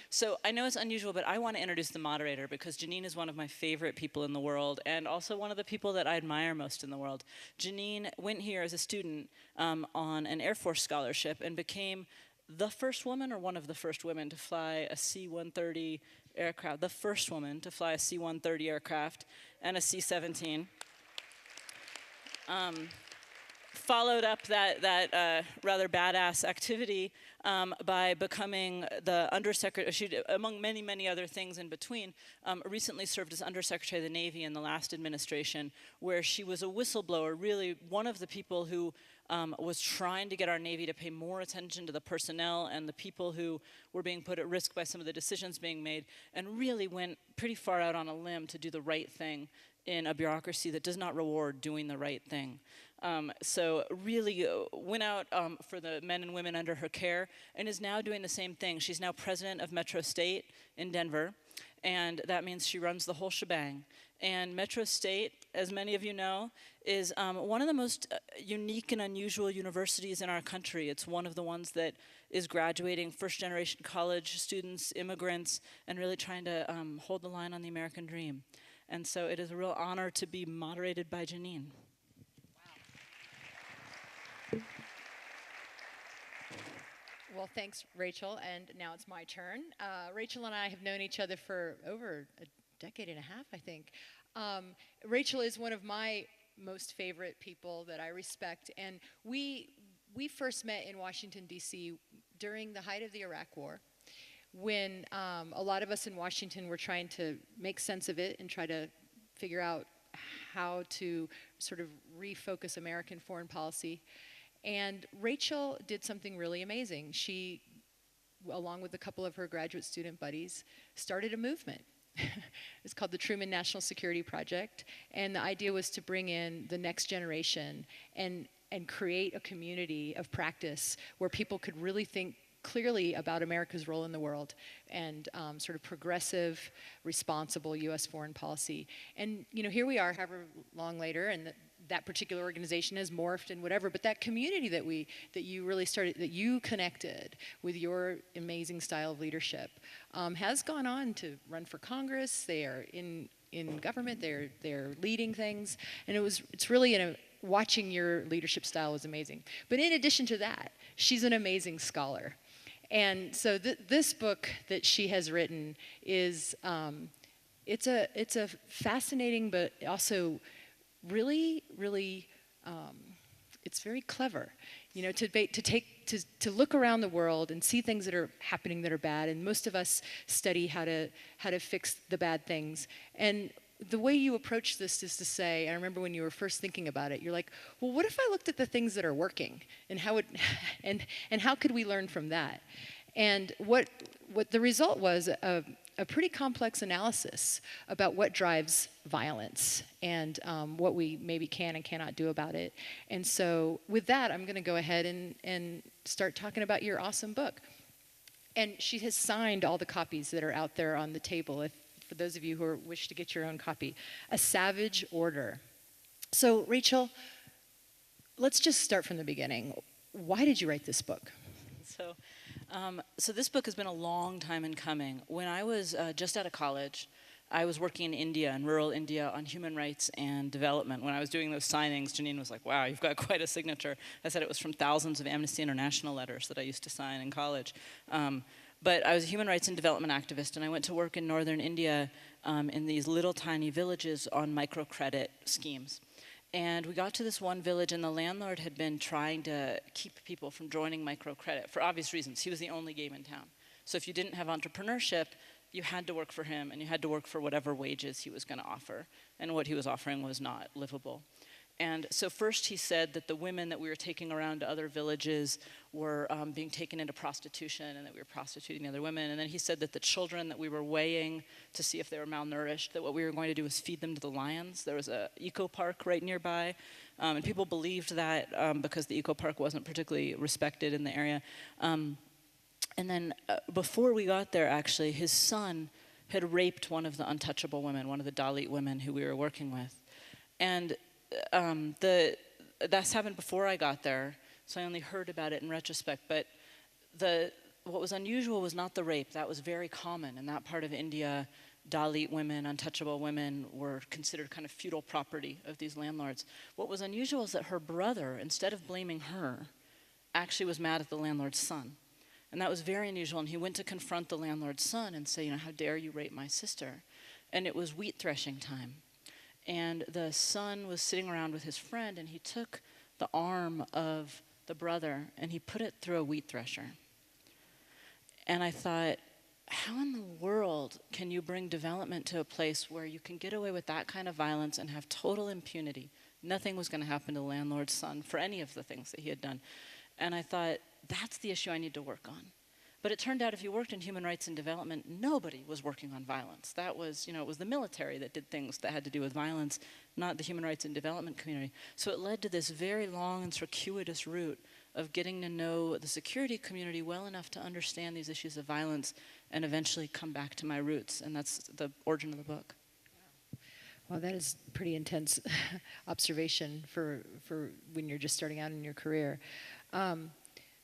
So I know it's unusual, but I want to introduce the moderator because Janine is one of my favorite people in the world and also one of the people that I admire most in the world. Janine went here as a student on an Air Force scholarship and became the first woman or one of the first women to fly a C-130 aircraft, the first woman to fly a C-130 aircraft and a C-17. Followed up that rather badass activity by becoming the undersecretary, among many, many other things in between, recently served as Undersecretary of the Navy in the last administration, where she was a whistleblower, really one of the people who was trying to get our Navy to pay more attention to the personnel and the people who were being put at risk by some of the decisions being made, and really went pretty far out on a limb to do the right thing in a bureaucracy that does not reward doing the right thing. So really went out for the men and women under her care and is now doing the same thing. She's now president of Metro State in Denver, and that means she runs the whole shebang. And Metro State, as many of you know, is one of the most unique and unusual universities in our country. It's one of the ones that is graduating first-generation college students, immigrants, and really trying to hold the line on the American dream. And so it is a real honor to be moderated by Janine. Well, thanks, Rachel, and now it's my turn. Rachel and I have known each other for over a decade and a half, I think. Rachel is one of my most favorite people that I respect, and we first met in Washington, D.C. during the height of the Iraq War, when a lot of us in Washington were trying to make sense of it and try to figure out how to sort of refocus American foreign policy. And Rachel did something really amazing. She, along with a couple of her graduate student buddies, started a movement. It's called the Truman National Security Project, and the idea was to bring in the next generation and create a community of practice where people could really think clearly about America's role in the world and sort of progressive, responsible U.S. foreign policy. And you know, here we are, however long later, and that particular organization has morphed and whatever, but that community that you really started, that you connected with your amazing style of leadership, has gone on to run for Congress. They are in government. They're leading things, and it's really watching your leadership style was amazing. But in addition to that, she's an amazing scholar. And so this book that she has written is, it's a fascinating but also really, really, it's very clever, you know, to look around the world and see things that are happening that are bad. And most of us study how to fix the bad things. And the way you approach this is to say, I remember when you were first thinking about it, you're like, well, what if I looked at the things that are working and how and how could we learn from that? And what the result was a pretty complex analysis about what drives violence and what we maybe can and cannot do about it. And so with that, I'm going to go ahead and start talking about your awesome book. And she has signed all the copies that are out there on the table, for those of you who wish to get your own copy. A Savage Order. So Rachel, let's just start from the beginning. Why did you write this book? So this book has been a long time in coming. When I was just out of college, I was working in India, in rural India, on human rights and development. When I was doing those signings, Janine was like, wow, you've got quite a signature. I said it was from thousands of Amnesty International letters that I used to sign in college. But I was a human rights and development activist, and I went to work in northern India in these little tiny villages on microcredit schemes. And we got to this one village, and the landlord had been trying to keep people from joining microcredit for obvious reasons. He was the only game in town. So if you didn't have entrepreneurship, you had to work for him, and you had to work for whatever wages he was going to offer. And what he was offering was not livable. And so first he said that the women that we were taking around to other villages were being taken into prostitution and that we were prostituting the other women. And then he said that the children that we were weighing to see if they were malnourished, that what we were going to do was feed them to the lions. There was an eco park right nearby. And people believed that because the eco park wasn't particularly respected in the area. And then before we got there, actually, his son had raped one of the untouchable women, one of the Dalit women who we were working with. And that's happened before I got there, so I only heard about it in retrospect. But the what was unusual was not the rape. That was very common in that part of India. Dalit women, untouchable women, were considered kind of feudal property of these landlords. What was unusual is that her brother, instead of blaming her, actually was mad at the landlord's son. And that was very unusual, and he went to confront the landlord's son and say, how dare you rape my sister? And it was wheat threshing time. And the son was sitting around with his friend, and he took the arm of the brother, and he put it through a wheat thresher. And I thought, how in the world can you bring development to a place where you can get away with that kind of violence and have total impunity? Nothing was going to happen to the landlord's son for any of the things that he had done. And I thought, that's the issue I need to work on. But it turned out if you worked in human rights and development, nobody was working on violence. That was, it was the military that did things that had to do with violence, not the human rights and development community. So it led to this very long and circuitous route of getting to know the security community well enough to understand these issues of violence and eventually come back to my roots. And that's the origin of the book. Well, that is pretty intense observation for when you're just starting out in your career.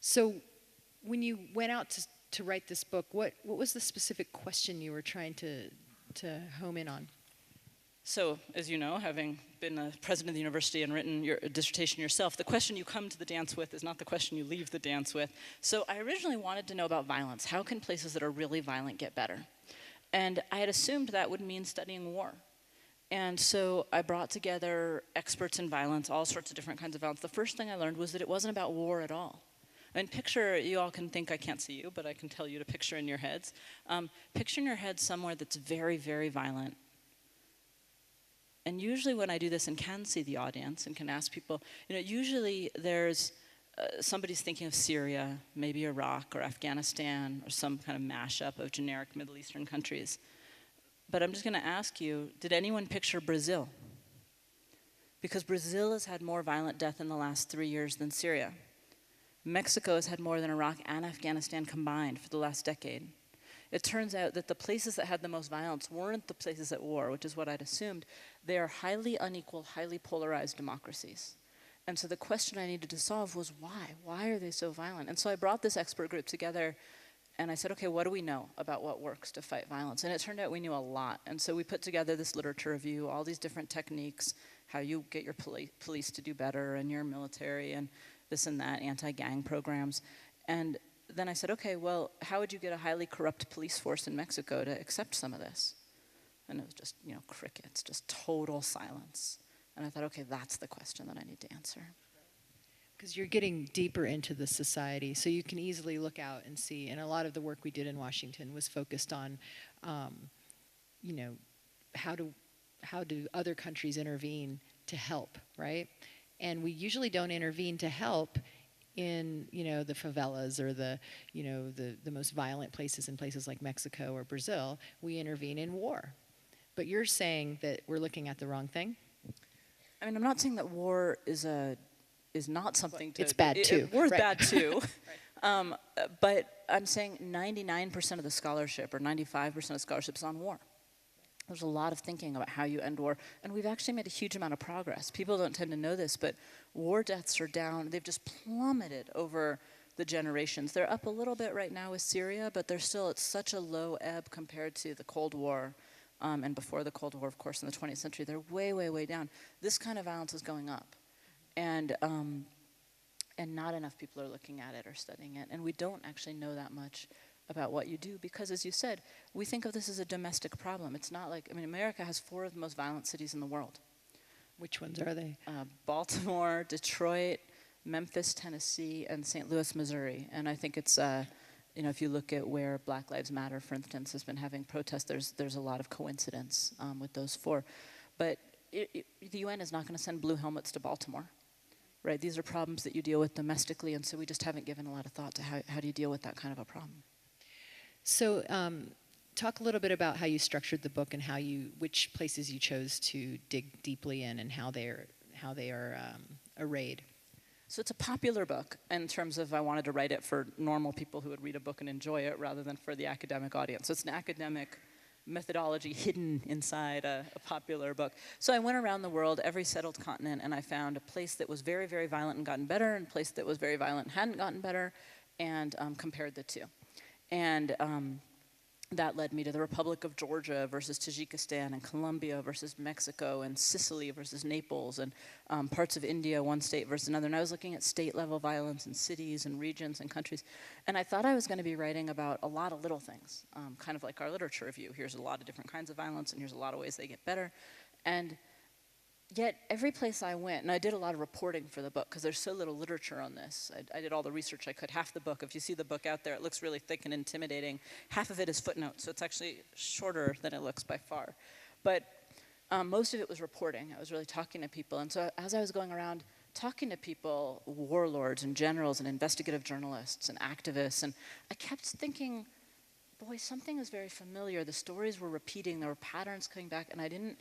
So when you went out to write this book, what was the specific question you were trying to home in on? So, as you know, having been a president of the university and written your dissertation yourself, the question you come to the dance with is not the question you leave the dance with. So I originally wanted to know about violence. How can places that are really violent get better? And I had assumed that would mean studying war. And so I brought together experts in violence, all sorts of different kinds of violence. The first thing I learned was that it wasn't about war at all. And picture, you all can think, I can't see you, but I can tell you to picture in your heads. Picture in your head somewhere that's very, very violent. And usually when I do this and can see the audience and can ask people, usually there's somebody's thinking of Syria, maybe Iraq or Afghanistan or some kind of mashup of generic Middle Eastern countries. But I'm just going to ask you, did anyone picture Brazil? Because Brazil has had more violent death in the last 3 years than Syria. Mexico has had more than Iraq and Afghanistan combined for the last decade. It turns out that the places that had the most violence weren't the places at war, which is what I'd assumed. They are highly unequal, highly polarized democracies. And so the question I needed to solve was why? Why are they so violent? And so I brought this expert group together and I said, okay, what do we know about what works to fight violence? And it turned out we knew a lot. And so we put together this literature review, all these different techniques, how you get your police to do better and your military and this and that, anti-gang programs. And then I said, okay, well, how would you get a highly corrupt police force in Mexico to accept some of this? And it was just, crickets, just total silence. And I thought, okay, that's the question that I need to answer. Because you're getting deeper into the society, so you can easily look out and see, and a lot of the work we did in Washington was focused on, how do other countries intervene to help, right? And we usually don't intervene to help in the favelas or the most violent places in places like Mexico or Brazil. We intervene in war. But you're saying that we're looking at the wrong thing? I mean, I'm not saying that war is not something to... It's bad too. War is right. bad too. Right. But I'm saying 99% of the scholarship or 95% of the scholarship is on war. There's a lot of thinking about how you end war, and we've actually made a huge amount of progress. People don't tend to know this, but war deaths are down. They've just plummeted over the generations. They're up a little bit right now with Syria, but they're still at such a low ebb compared to the Cold War and before the Cold War, of course, in the 20th century. They're way, way, way down. This kind of violence is going up, and not enough people are looking at it or studying it, and we don't actually know that much about what you do, because as you said, we think of this as a domestic problem. It's not like, America has 4 of the most violent cities in the world. Which ones are they? Baltimore, Detroit, Memphis, Tennessee, and St. Louis, Missouri. And I think it's, if you look at where Black Lives Matter, for instance, has been having protests, there's a lot of coincidence with those 4. But the UN is not going to send blue helmets to Baltimore, right? These are problems that you deal with domestically, and so we just haven't given a lot of thought to how do you deal with that kind of a problem. So talk a little bit about how you structured the book and which places you chose to dig deeply in and how they are arrayed. So it's a popular book in terms of I wanted to write it for normal people who would read a book and enjoy it rather than for the academic audience. So it's an academic methodology hidden inside a popular book. So I went around the world, every settled continent, and I found a place that was very, very violent and gotten better and a place that was very violent and hadn't gotten better, and compared the two. And that led me to the Republic of Georgia versus Tajikistan, and Colombia versus Mexico, and Sicily versus Naples, and parts of India, one state versus another. And I was looking at state-level violence in cities and regions and countries. And I thought I was going to be writing about a lot of little things, kind of like our literature review. Here's a lot of different kinds of violence, and here's a lot of ways they get better. And yet, every place I went, and I did a lot of reporting for the book, because there's so little literature on this. I did all the research I could. Half the book, if you see the book out there, it looks really thick and intimidating. Half of it is footnotes, so it's actually shorter than it looks by far. But most of it was reporting. I was really talking to people. And so as I was going around talking to people, warlords and generals and investigative journalists and activists, and I kept thinking, boy, something is very familiar. The stories were repeating. There were patterns coming back, and I didn't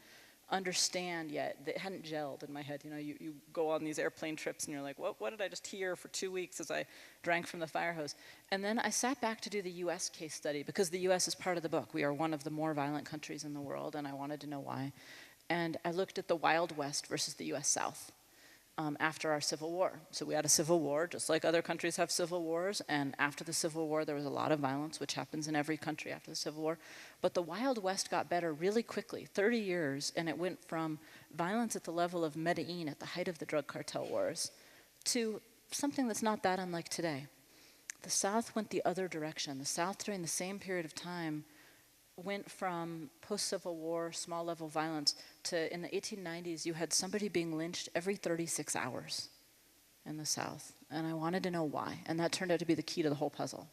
understand yet. It hadn't gelled in my head. You know, you go on these airplane trips and you're like, what did I just hear for 2 weeks as I drank from the fire hose? And then I sat back to do the US case study, because the US is part of the book. We are one of the more violent countries in the world, and I wanted to know why. And I looked at the Wild West versus the US South after our Civil War. So we had a civil war, just like other countries have civil wars, and after the Civil War there was a lot of violence, which happens in every country after the Civil War. But the Wild West got better really quickly, 30 years, and it went from violence at the level of Medellin at the height of the drug cartel wars to something that's not that unlike today. The South went the other direction. The South, during the same period of time, went from post-Civil War, small-level violence, to in the 1890s, you had somebody being lynched every 36 hours in the South. And I wanted to know why. And that turned out to be the key to the whole puzzle.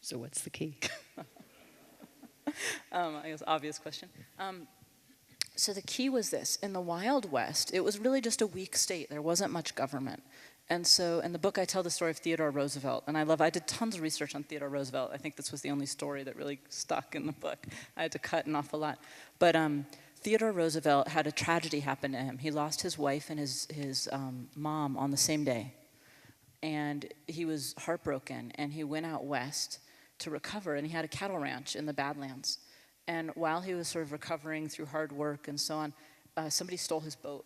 So what's the key? I guess obvious question. So the key was this. In the Wild West, it was really just a weak state. There wasn't much government. And so in the book, I tell the story of Theodore Roosevelt. And I did tons of research on Theodore Roosevelt. I think this was the only story that really stuck in the book. I had to cut an awful lot. But Theodore Roosevelt had a tragedy happen to him. He lost his wife and his mom on the same day. And he was heartbroken. And he went out west to recover. And he had a cattle ranch in the Badlands. And while he was sort of recovering through hard work and so on, somebody stole his boat.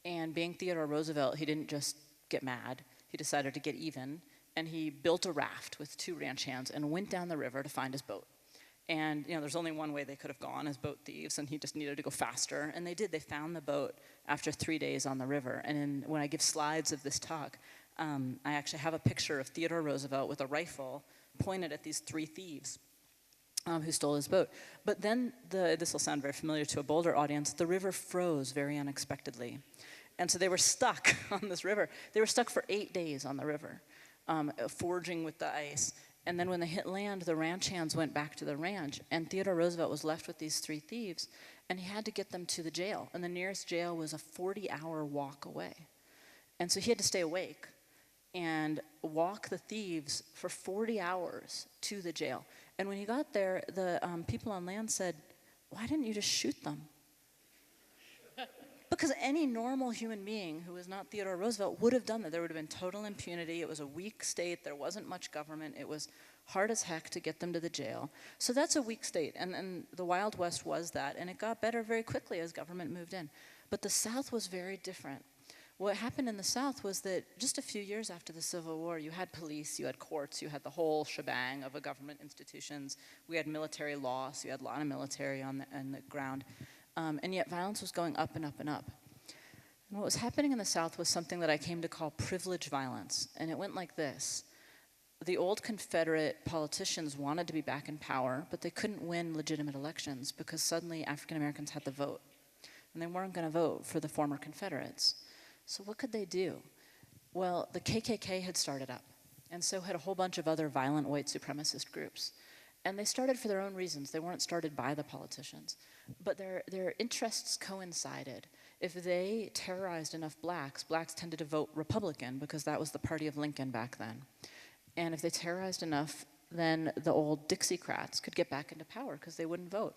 And being Theodore Roosevelt, he didn't just get mad. He decided to get even, and he built a raft with 2 ranch hands and went down the river to find his boat. And you know, there's only one way they could have gone as boat thieves, and he just needed to go faster. And they did. They found the boat after 3 days on the river. And when I give slides of this talk, I actually have a picture of Theodore Roosevelt with a rifle pointed at these 3 thieves who stole his boat. But then, this will sound very familiar to a Boulder audience, the river froze very unexpectedly. And so they were stuck on this river. They were stuck for 8 days on the river, forging with the ice. And then when they hit land, the ranch hands went back to the ranch, and Theodore Roosevelt was left with these 3 thieves, and he had to get them to the jail. And the nearest jail was a 40-hour walk away. And so he had to stay awake and walk the thieves for 40 hours to the jail. And when he got there, the people on land said, "Why didn't you just shoot them?" Because any normal human being who was not Theodore Roosevelt would have done that. There would have been total impunity. It was a weak state. There wasn't much government. It was hard as heck to get them to the jail. So that's a weak state. And the Wild West was that. And it got better very quickly as government moved in. But the South was very different. What happened in the South was that just a few years after the Civil War, you had police, you had courts, you had the whole shebang of government institutions. We had military law, so you had a lot of military on the ground. And yet violence was going up and up and up. And what was happening in the South was something that I came to call privilege violence. And it went like this. The old Confederate politicians wanted to be back in power, but they couldn't win legitimate elections because suddenly African Americans had the vote. And they weren't going to vote for the former Confederates. So what could they do? Well, the KKK had started up, and so had a whole bunch of other violent white supremacist groups. And they started for their own reasons. They weren't started by the politicians. But their interests coincided. If they terrorized enough blacks tended to vote Republican because that was the party of Lincoln back then. And if they terrorized enough, then the old Dixiecrats could get back into power because they wouldn't vote.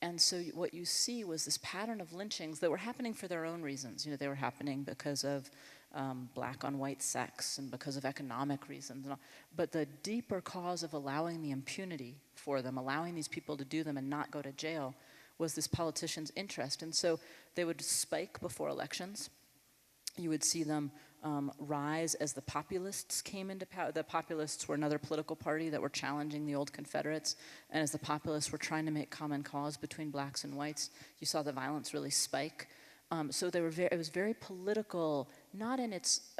And so what you see was this pattern of lynchings that were happening for their own reasons. You know, they were happening because of black on white sex and because of economic reasons. And all. But the deeper cause of allowing the impunity for them, allowing these people to do them and not go to jail, was this politician's interest. And so they would spike before elections. You would see them rise as the populists came into power. The populists were another political party that were challenging the old Confederates, and as the populists were trying to make common cause between blacks and whites, you saw the violence really spike. So it was very political, not in its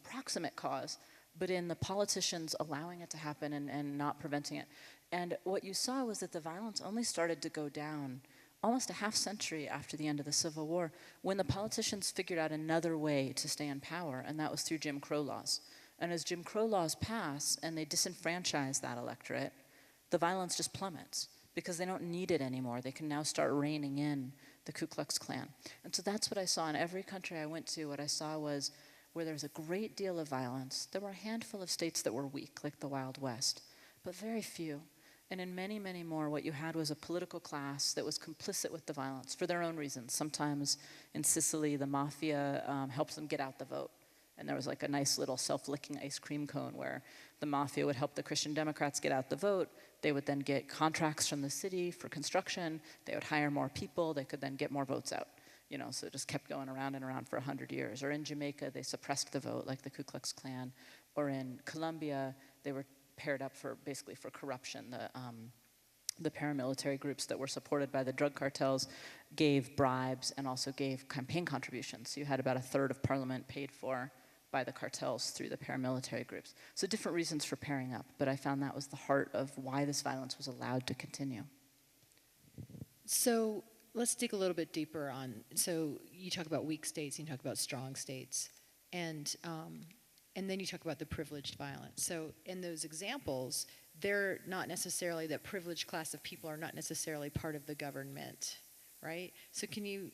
proximate cause, but in the politicians allowing it to happen and not preventing it. And what you saw was that the violence only started to go down almost a half century after the end of the Civil War, when the politicians figured out another way to stay in power, and that was through Jim Crow laws. And as Jim Crow laws pass and they disenfranchise that electorate, the violence just plummets because they don't need it anymore. They can now start reining in the Ku Klux Klan. And so that's what I saw in every country I went to. What I saw was where there was a great deal of violence. There were a handful of states that were weak, like the Wild West, but very few. And in many, many more, what you had was a political class that was complicit with the violence for their own reasons. Sometimes in Sicily, the mafia helps them get out the vote. And there was like a nice little self-licking ice cream cone where the mafia would help the Christian Democrats get out the vote. They would then get contracts from the city for construction. They would hire more people. They could then get more votes out. You know, so it just kept going around and around for 100 years. Or in Jamaica, they suppressed the vote, like the Ku Klux Klan. Or in Colombia, they were paired up for basically for corruption. The paramilitary groups that were supported by the drug cartels gave bribes and also gave campaign contributions. So you had about a third of parliament paid for by the cartels through the paramilitary groups. So different reasons for pairing up, but I found that was the heart of why this violence was allowed to continue. So let's dig a little bit deeper on, so you talk about weak states, you talk about strong states, and then you talk about the privileged violence. So in those examples, they're not necessarily, that privileged class of people are not necessarily part of the government, right? So can you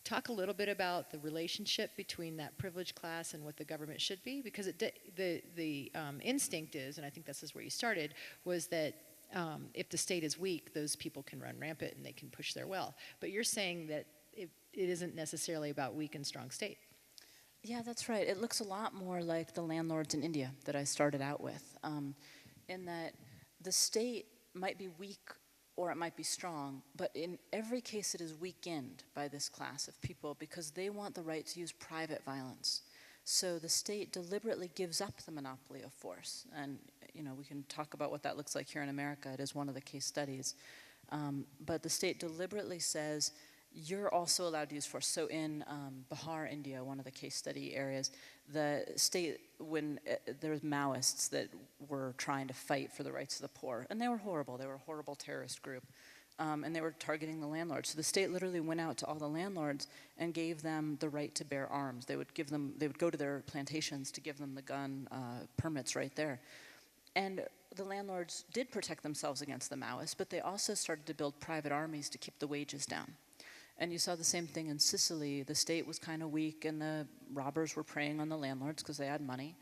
talk a little bit about the relationship between that privileged class and what the government should be? Because the instinct is, and I think this is where you started, was that if the state is weak, those people can run rampant and they can push their will. But you're saying that it isn't necessarily about weak and strong state. Yeah, that's right. It looks a lot more like the landlords in India that I started out with, in that the state might be weak or it might be strong, but in every case it is weakened by this class of people because they want the right to use private violence. So the state deliberately gives up the monopoly of force. And you know, we can talk about what that looks like here in America. It is one of the case studies. But the state deliberately says, you're also allowed to use force. So in Bihar, India, one of the case study areas, the state, when there was Maoists that were trying to fight for the rights of the poor, and they were horrible. They were a horrible terrorist group, and they were targeting the landlords. So the state literally went out to all the landlords and gave them the right to bear arms. They would go to their plantations to give them the gun permits right there. And the landlords did protect themselves against the Maoists, but they also started to build private armies to keep the wages down. And you saw the same thing in Sicily. The state was kind of weak and the robbers were preying on the landlords because they had money.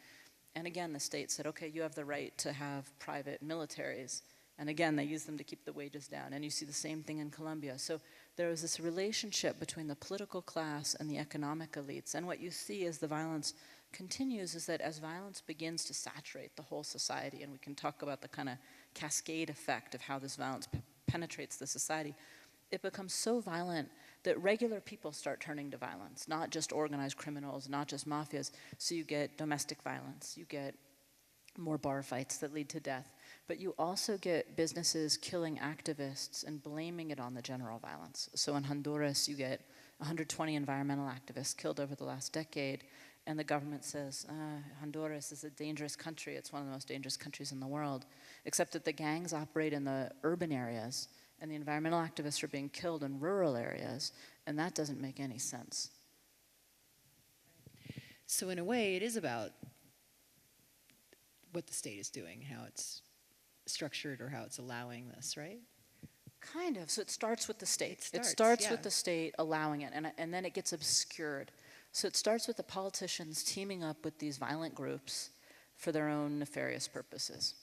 And again, the state said, okay, you have the right to have private militaries. And again, they used them to keep the wages down. And you see the same thing in Colombia. So there was this relationship between the political class and the economic elites. And what you see as the violence continues is that as violence begins to saturate the whole society, and we can talk about the kind of cascade effect of how this violence penetrates the society, it becomes so violent that regular people start turning to violence, not just organized criminals, not just mafias. So you get domestic violence, you get more bar fights that lead to death, but you also get businesses killing activists and blaming it on the general violence. So in Honduras, you get 120 environmental activists killed over the last decade, and the government says, Honduras is a dangerous country, it's one of the most dangerous countries in the world, except that the gangs operate in the urban areas, and the environmental activists are being killed in rural areas, and that doesn't make any sense. So in a way, it is about what the state is doing, how it's structured or how it's allowing this, right? Kind of. So it starts with the state. It starts with the state allowing it, and then it gets obscured. So it starts with the politicians teaming up with these violent groups for their own nefarious purposes.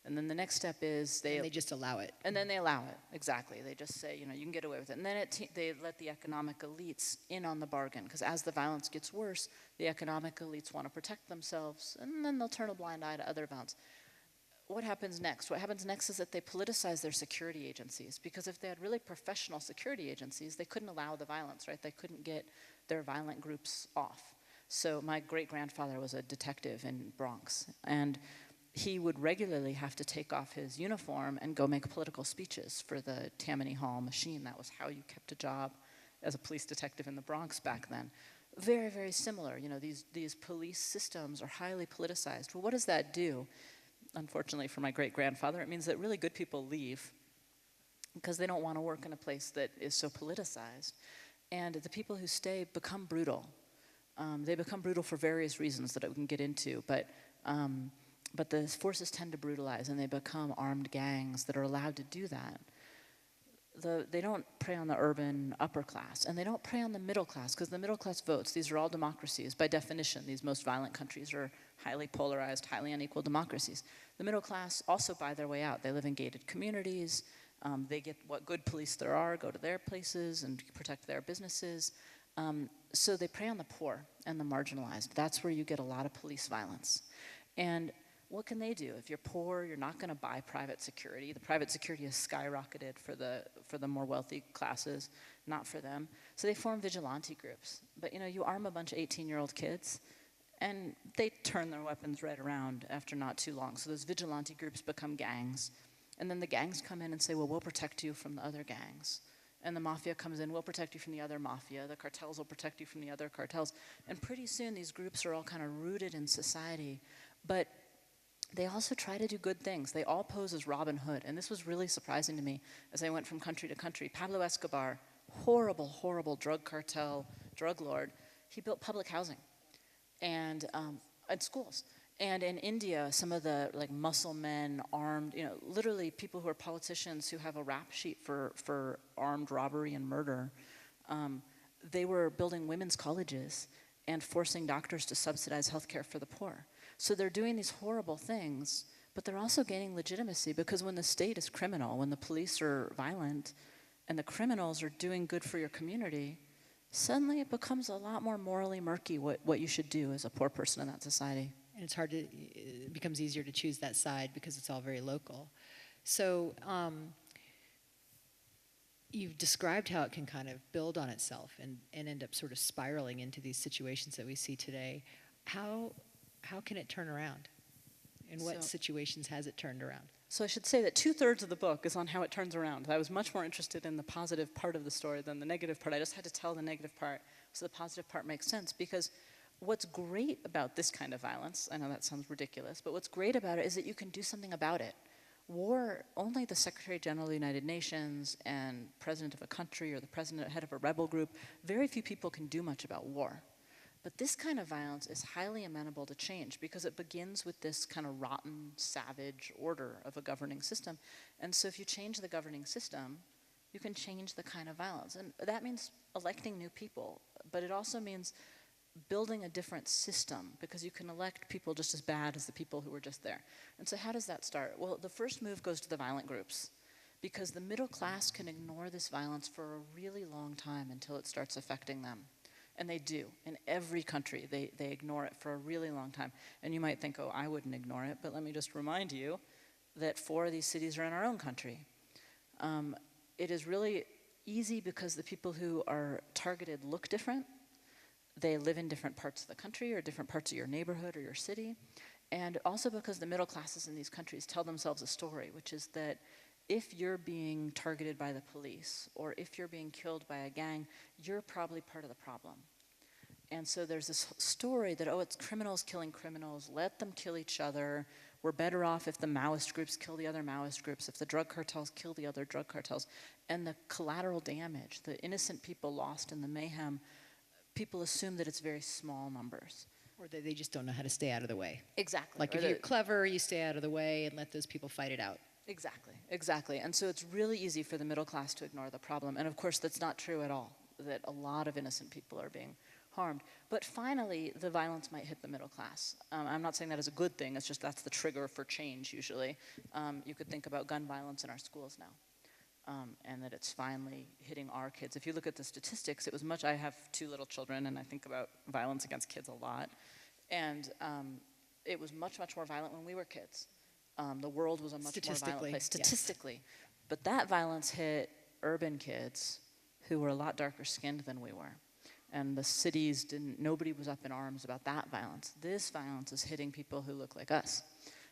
And then the next step is they just allow it. And then they allow it, exactly. They just say, you know, you can get away with it. And then they let the economic elites in on the bargain, because as the violence gets worse, the economic elites want to protect themselves, and then they'll turn a blind eye to other violence. what happens next? What happens next is that they politicize their security agencies, because if they had really professional security agencies, they couldn't allow the violence, right? They couldn't get their violent groups off. So my great-grandfather was a detective in Bronx, and he would regularly have to take off his uniform and go make political speeches for the Tammany Hall machine. That was how you kept a job as a police detective in the Bronx back then. Very, very similar. You know, these police systems are highly politicized. Well, what does that do? Unfortunately for my great-grandfather, it means that really good people leave because they don't want to work in a place that is so politicized. And the people who stay become brutal. They become brutal for various reasons that we can get into, but the forces tend to brutalize, and they become armed gangs that are allowed to do that. They don't prey on the urban upper class, and they don't prey on the middle class, because the middle class votes. These are all democracies. By definition, these most violent countries are highly polarized, highly unequal democracies. The middle class also buy their way out. They live in gated communities. They get what good police there are, go to their places and protect their businesses. So they prey on the poor and the marginalized. That's where you get a lot of police violence. And what can they do? If you're poor, you're not going to buy private security. The private security has skyrocketed for the more wealthy classes, not for them. So they form vigilante groups. But you arm a bunch of 18-year-old kids, and they turn their weapons right around after not too long. So those vigilante groups become gangs. And then the gangs come in and say, well, we'll protect you from the other gangs. And the mafia comes in, we'll protect you from the other mafia. The cartels will protect you from the other cartels. And pretty soon these groups are all kind of rooted in society. But they also try to do good things. They all pose as Robin Hood. And this was really surprising to me as I went from country to country. Pablo Escobar, horrible, horrible drug cartel, drug lord, he built public housing and schools. And in India, some of the muscle men, armed, literally people who are politicians who have a rap sheet for armed robbery and murder, they were building women's colleges and forcing doctors to subsidize healthcare for the poor. So they're doing these horrible things, but they're also gaining legitimacy, because when the state is criminal, when the police are violent, and the criminals are doing good for your community, suddenly it becomes a lot more morally murky what you should do as a poor person in that society. And it becomes easier to choose that side because it's all very local. So you've described how it can kind of build on itself and end up sort of spiraling into these situations that we see today. How can it turn around? In what situations has it turned around? So I should say that 2/3 of the book is on how it turns around. I was much more interested in the positive part of the story than the negative part. I just had to tell the negative part so the positive part makes sense, because what's great about this kind of violence, I know that sounds ridiculous, but what's great about it is that you can do something about it. War, only the Secretary General of the United Nations and president of a country or the president, head of a rebel group, very few people can do much about war. But this kind of violence is highly amenable to change, because it begins with this kind of rotten, savage order of a governing system. And so if you change the governing system, you can change the kind of violence. And that means electing new people, but it also means building a different system, because you can elect people just as bad as the people who were just there. And so how does that start? Well, the first move goes to the violent groups, because the middle class can ignore this violence for a really long time until it starts affecting them. And they do. In every country, they ignore it for a really long time. And you might think, oh, I wouldn't ignore it, but let me just remind you that 4 of these cities are in our own country. It is really easy because the people who are targeted look different. They live in different parts of the country or different parts of your neighborhood or your city. And also because the middle classes in these countries tell themselves a story, which is that if you're being targeted by the police or if you're being killed by a gang, you're probably part of the problem. And so there's this story that, oh, it's criminals killing criminals, let them kill each other. We're better off if the Maoist groups kill the other Maoist groups, if the drug cartels kill the other drug cartels. And the collateral damage, the innocent people lost in the mayhem, people assume that it's very small numbers. Or that they just don't know how to stay out of the way. Exactly. Like if you're clever, you stay out of the way and let those people fight it out. Exactly, exactly. And so it's really easy for the middle class to ignore the problem. And of course, that's not true at all, that a lot of innocent people are being harmed. But finally, the violence might hit the middle class. I'm not saying that is a good thing, it's just that's the trigger for change usually. You could think about gun violence in our schools now. And that it's finally hitting our kids. If you look at the statistics, it was much, I have 2 little children and I think about violence against kids a lot. And it was much, much more violent when we were kids. The world was a much more violent place, Yes. statistically. But that violence hit urban kids who were a lot darker skinned than we were. And the cities nobody was up in arms about that violence. This violence is hitting people who look like us.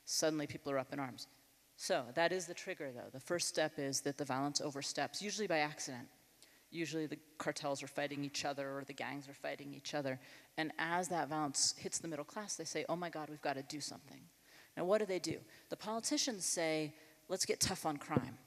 Suddenly people are up in arms. So that is the trigger, though. The first step is that the violence oversteps, usually by accident. Usually the cartels are fighting each other or the gangs are fighting each other. And as that violence hits the middle class, they say, oh my God, we've got to do something. Now what do? The politicians say, let's get tough on crime.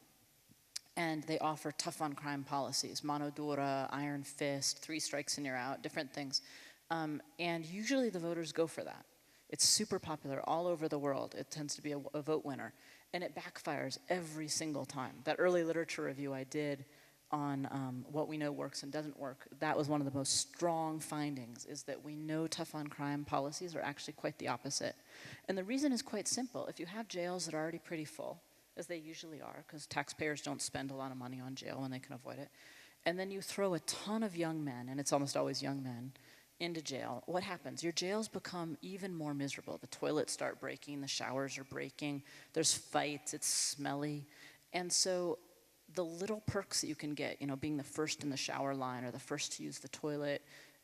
And they offer tough on crime policies, mano dura, iron fist, 3 strikes and you're out, different things. And usually the voters go for that. It's super popular all over the world. It tends to be a vote winner. And it backfires every single time. That early literature review I did on what we know works and doesn't work, that was one of the most strong findings, is that we know tough on crime policies are actually quite the opposite. And the reason is quite simple. If you have jails that are already pretty full, as they usually are, because taxpayers don't spend a lot of money on jail when they can avoid it, and then you throw a ton of young men, and it's almost always young men, into jail, what happens? Your jails become even more miserable. The toilets start breaking, the showers are breaking, there's fights, it's smelly. And so the little perks that you can get, being the first in the shower line or the first to use the toilet,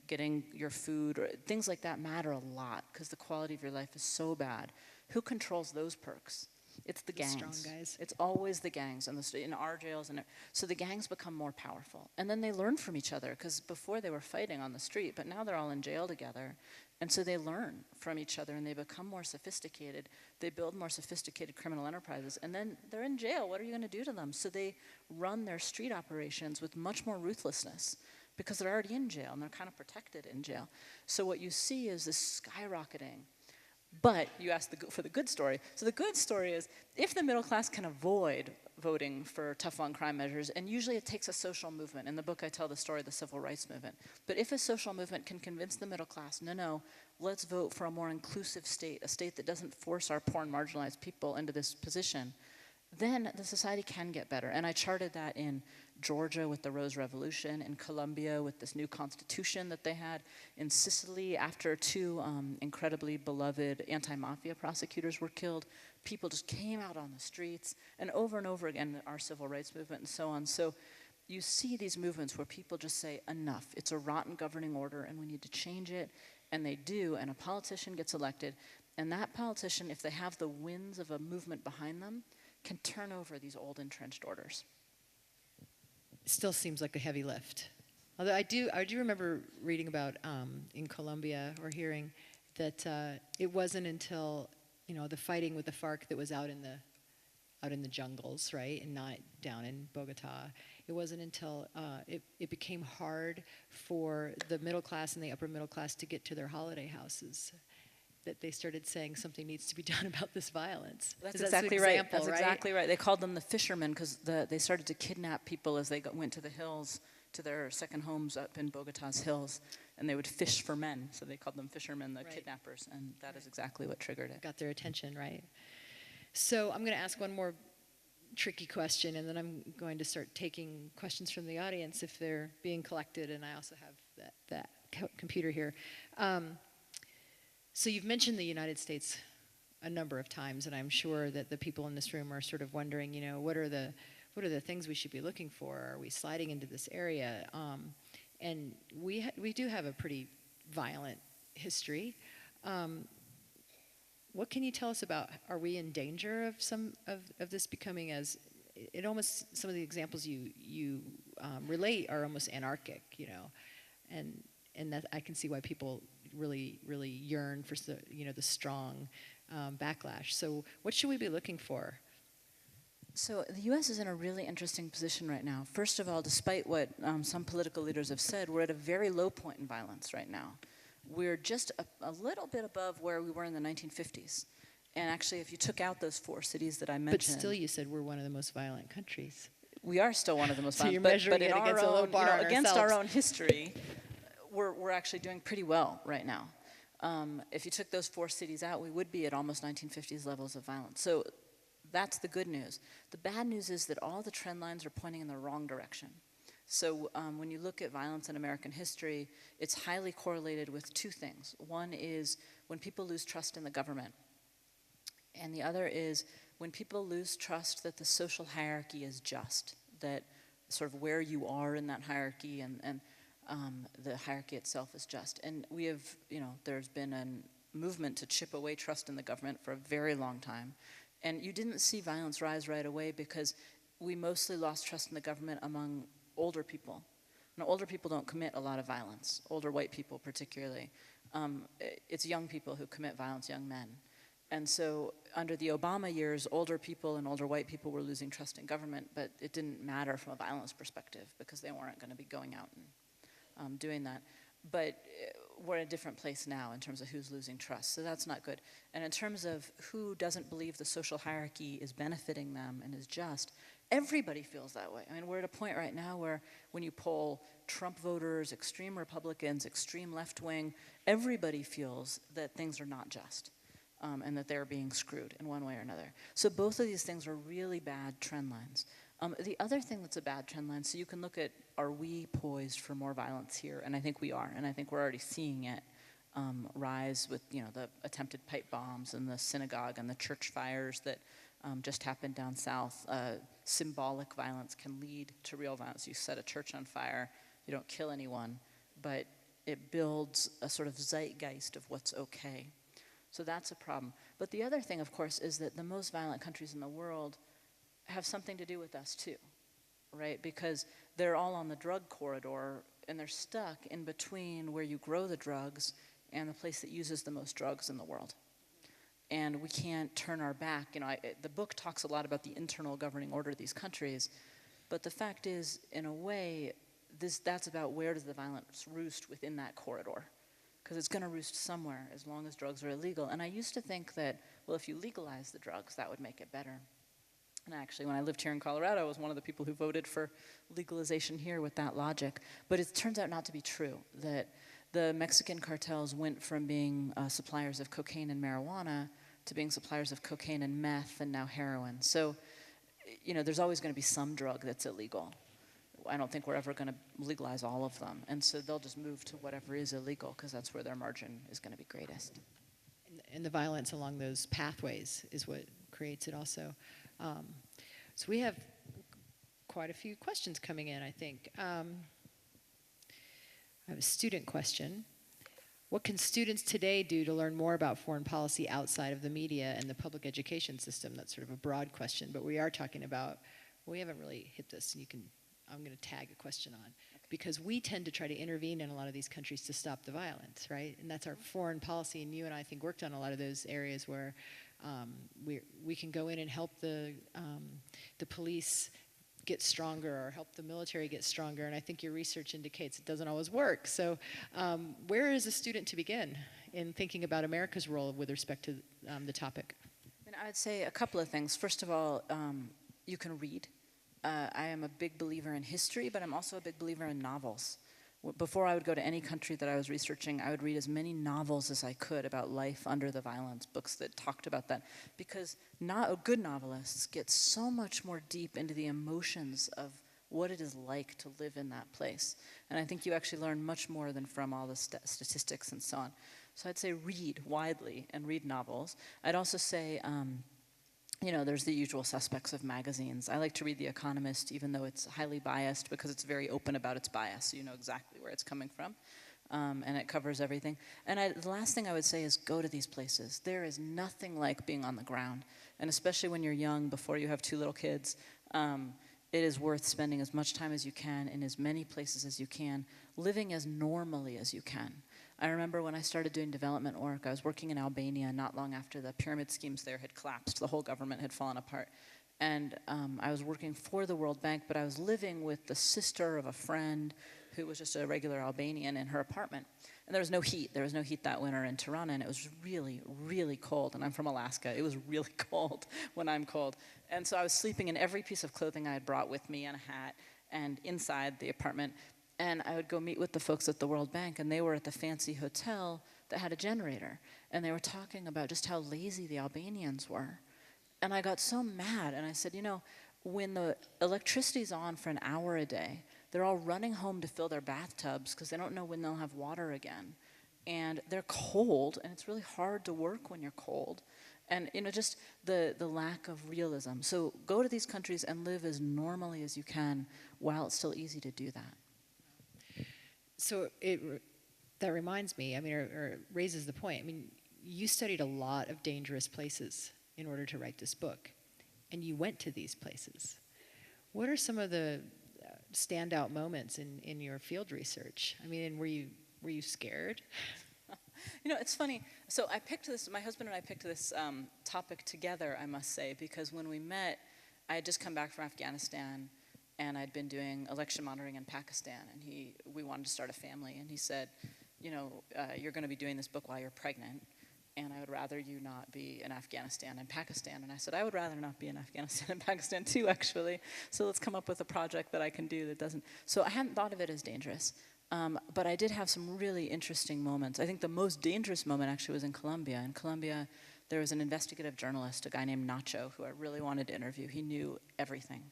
getting your food, or things like that matter a lot because the quality of your life is so bad. Who controls those perks? It's the gangs. Strong guys. It's always the gangs in our jails. So the gangs become more powerful. And then they learn from each other, because before they were fighting on the street, but now they're all in jail together. And so they learn from each other and they become more sophisticated. They build more sophisticated criminal enterprises. And then they're in jail. What are you going to do to them? So they run their street operations with much more ruthlessness because they're already in jail and they're kind of protected in jail. So what you see is this skyrocketing. But you asked for the good story. So the good story is, if the middle class can avoid voting for tough on crime measures, and usually it takes a social movement. In the book I tell the story of the civil rights movement. But if a social movement can convince the middle class, no, let's vote for a more inclusive state, a state that doesn't force our poor and marginalized people into this position, then the society can get better. And I charted that in Georgia with the Rose Revolution, in Colombia with this new constitution that they had, in Sicily after 2 incredibly beloved anti-mafia prosecutors were killed. People just came out on the streets, and over again, our civil rights movement and so on. So you see these movements where people just say, enough, it's a rotten governing order and we need to change it, and they do, and a politician gets elected, and that politician, if they have the winds of a movement behind them, can turn over these old entrenched orders. Still seems like a heavy lift. Although I do remember reading about in Colombia, or hearing that it wasn't until the fighting with the FARC that was out in the jungles, right, and not down in Bogota. It wasn't until it became hard for the middle class and the upper middle class to get to their holiday houses that they started saying something needs to be done about this violence. That's exactly right. That's exactly right. They called them the fishermen because they started to kidnap people as they went to the hills, to their second homes up in Bogota's hills, and they would fish for men. So they called them fishermen, the kidnappers, and that is exactly what triggered it. Got their attention, right? So I'm going to ask one more tricky question, and then I'm going to start taking questions from the audience if they're being collected, and I also have that computer here. So you've mentioned the United States a number of times, and I'm sure that the people in this room are sort of wondering, what are the things we should be looking for? Are we sliding into this area? And we do have a pretty violent history. What can you tell us about? Are we in danger of some of this becoming it almost, some of the examples you relate are almost anarchic, and that I can see why people really yearn for the strong backlash. So what should we be looking for? So the U.S. is in a really interesting position right now. First of all, despite what some political leaders have said, we're at a very low point in violence right now. We're just a little bit above where we were in the 1950s. And actually, if you took out those 4 cities that I mentioned... But still, you said we're one of the most violent countries. We are still one of the most violent. So you're measuring it against a low bar against our own history, we're actually doing pretty well right now. If you took those 4 cities out, we would be at almost 1950s levels of violence. So that's the good news. The bad news is that all the trend lines are pointing in the wrong direction. So when you look at violence in American history, it's highly correlated with 2 things. One is when people lose trust in the government. And the other is when people lose trust that the social hierarchy is just, that sort of where you are in that hierarchy and the hierarchy itself is just. And we have, there's been a movement to chip away trust in the government for a very long time. And you didn't see violence rise right away because we mostly lost trust in the government among older people. Now, older people don't commit a lot of violence, older white people particularly. It's young people who commit violence, young men. And so under the Obama years, older people and older white people were losing trust in government, but it didn't matter from a violence perspective because they weren't going to be going out and doing that. But we're in a different place now in terms of who's losing trust, so that's not good. And in terms of who doesn't believe the social hierarchy is benefiting them and is just, everybody feels that way. I mean, we're at a point right now where when you poll Trump voters, extreme Republicans, extreme left-wing, everybody feels that things are not just. And that they're being screwed in one way or another. So both of these things are really bad trend lines. The other thing that's a bad trend line, so you can look at, are we poised for more violence here? And I think we are, and I think we're already seeing it rise with the attempted pipe bombs and the synagogue and the church fires that just happened down south. Symbolic violence can lead to real violence. You set a church on fire, you don't kill anyone, but it builds a sort of zeitgeist of what's okay. So that's a problem. But the other thing, of course, is that the most violent countries in the world have something to do with us too, right? Because they're all on the drug corridor and they're stuck in between where you grow the drugs and the place that uses the most drugs in the world. And we can't turn our back. The book talks a lot about the internal governing order of these countries, but the fact is, in a way, that's about where does the violence roost within that corridor. Because it's going to roost somewhere as long as drugs are illegal. And I used to think that, well, if you legalize the drugs, that would make it better. And actually, when I lived here in Colorado, I was one of the people who voted for legalization here with that logic. But it turns out not to be true, that the Mexican cartels went from being suppliers of cocaine and marijuana to being suppliers of cocaine and meth and now heroin. So, there's always going to be some drug that's illegal. I don't think we're ever going to legalize all of them. And so they'll just move to whatever is illegal because that's where their margin is going to be greatest. And the violence along those pathways is what creates it also. So we have quite a few questions coming in, I think. I have a student question. What can students today do to learn more about foreign policy outside of the media and the public education system? That's sort of a broad question, but we are talking about, we haven't really hit this, and I'm going to tag a question on, because we tend to try to intervene in a lot of these countries to stop the violence, right? And that's our foreign policy, and you and I think worked on a lot of those areas where we can go in and help the police get stronger or help the military get stronger, and I think your research indicates it doesn't always work. So where is a student to begin in thinking about America's role with respect to the topic? I'd say a couple of things. First of all, you can read. I am a big believer in history, but I'm also a big believer in novels. Before I would go to any country that I was researching, I would read as many novels as I could about life under the violence, books that talked about that, because good novelists get so much more deep into the emotions of what it is like to live in that place. And I think you actually learn much more than from all the statistics and so on. So I'd say read widely and read novels. I'd also say there's the usual suspects of magazines. I like to read The Economist, even though it's highly biased, because it's very open about its bias, so you know exactly where it's coming from, and it covers everything. And the last thing I would say is go to these places. There is nothing like being on the ground, and especially when you're young, before you have 2 little kids, it is worth spending as much time as you can in as many places as you can, living as normally as you can. I remember when I started doing development work, I was working in Albania not long after the pyramid schemes there had collapsed. The whole government had fallen apart. And I was working for the World Bank, but I was living with the sister of a friend who was just a regular Albanian in her apartment. And there was no heat. There was no heat that winter in Tirana, and it was really, really cold. And I'm from Alaska. It was really cold when I'm cold. And so I was sleeping in every piece of clothing I had brought with me and a hat and inside the apartment. And I would go meet with the folks at the World Bank, and they were at the fancy hotel that had a generator. And they were talking about just how lazy the Albanians were. And I got so mad, and I said, when the electricity's on for an hour a day, they're all running home to fill their bathtubs because they don't know when they'll have water again. And they're cold, and it's really hard to work when you're cold. And just the lack of realism. So go to these countries and live as normally as you can while it's still easy to do that. So that reminds me, I mean, or raises the point. I mean, you studied a lot of dangerous places in order to write this book, and you went to these places. What are some of the standout moments in your field research? I mean, and were you scared? It's funny. So I picked this, my husband and I picked this topic together, I must say, because when we met, I had just come back from Afghanistan, and I'd been doing election monitoring in Pakistan, and we wanted to start a family, and he said, you're going to be doing this book while you're pregnant, and I would rather you not be in Afghanistan and Pakistan. And I said, I would rather not be in Afghanistan and Pakistan too, actually. So let's come up with a project that I can do that doesn't. So I hadn't thought of it as dangerous. But I did have some really interesting moments. I think the most dangerous moment actually was in Colombia. In Colombia, there was an investigative journalist, a guy named Nacho, who I really wanted to interview. He knew everything.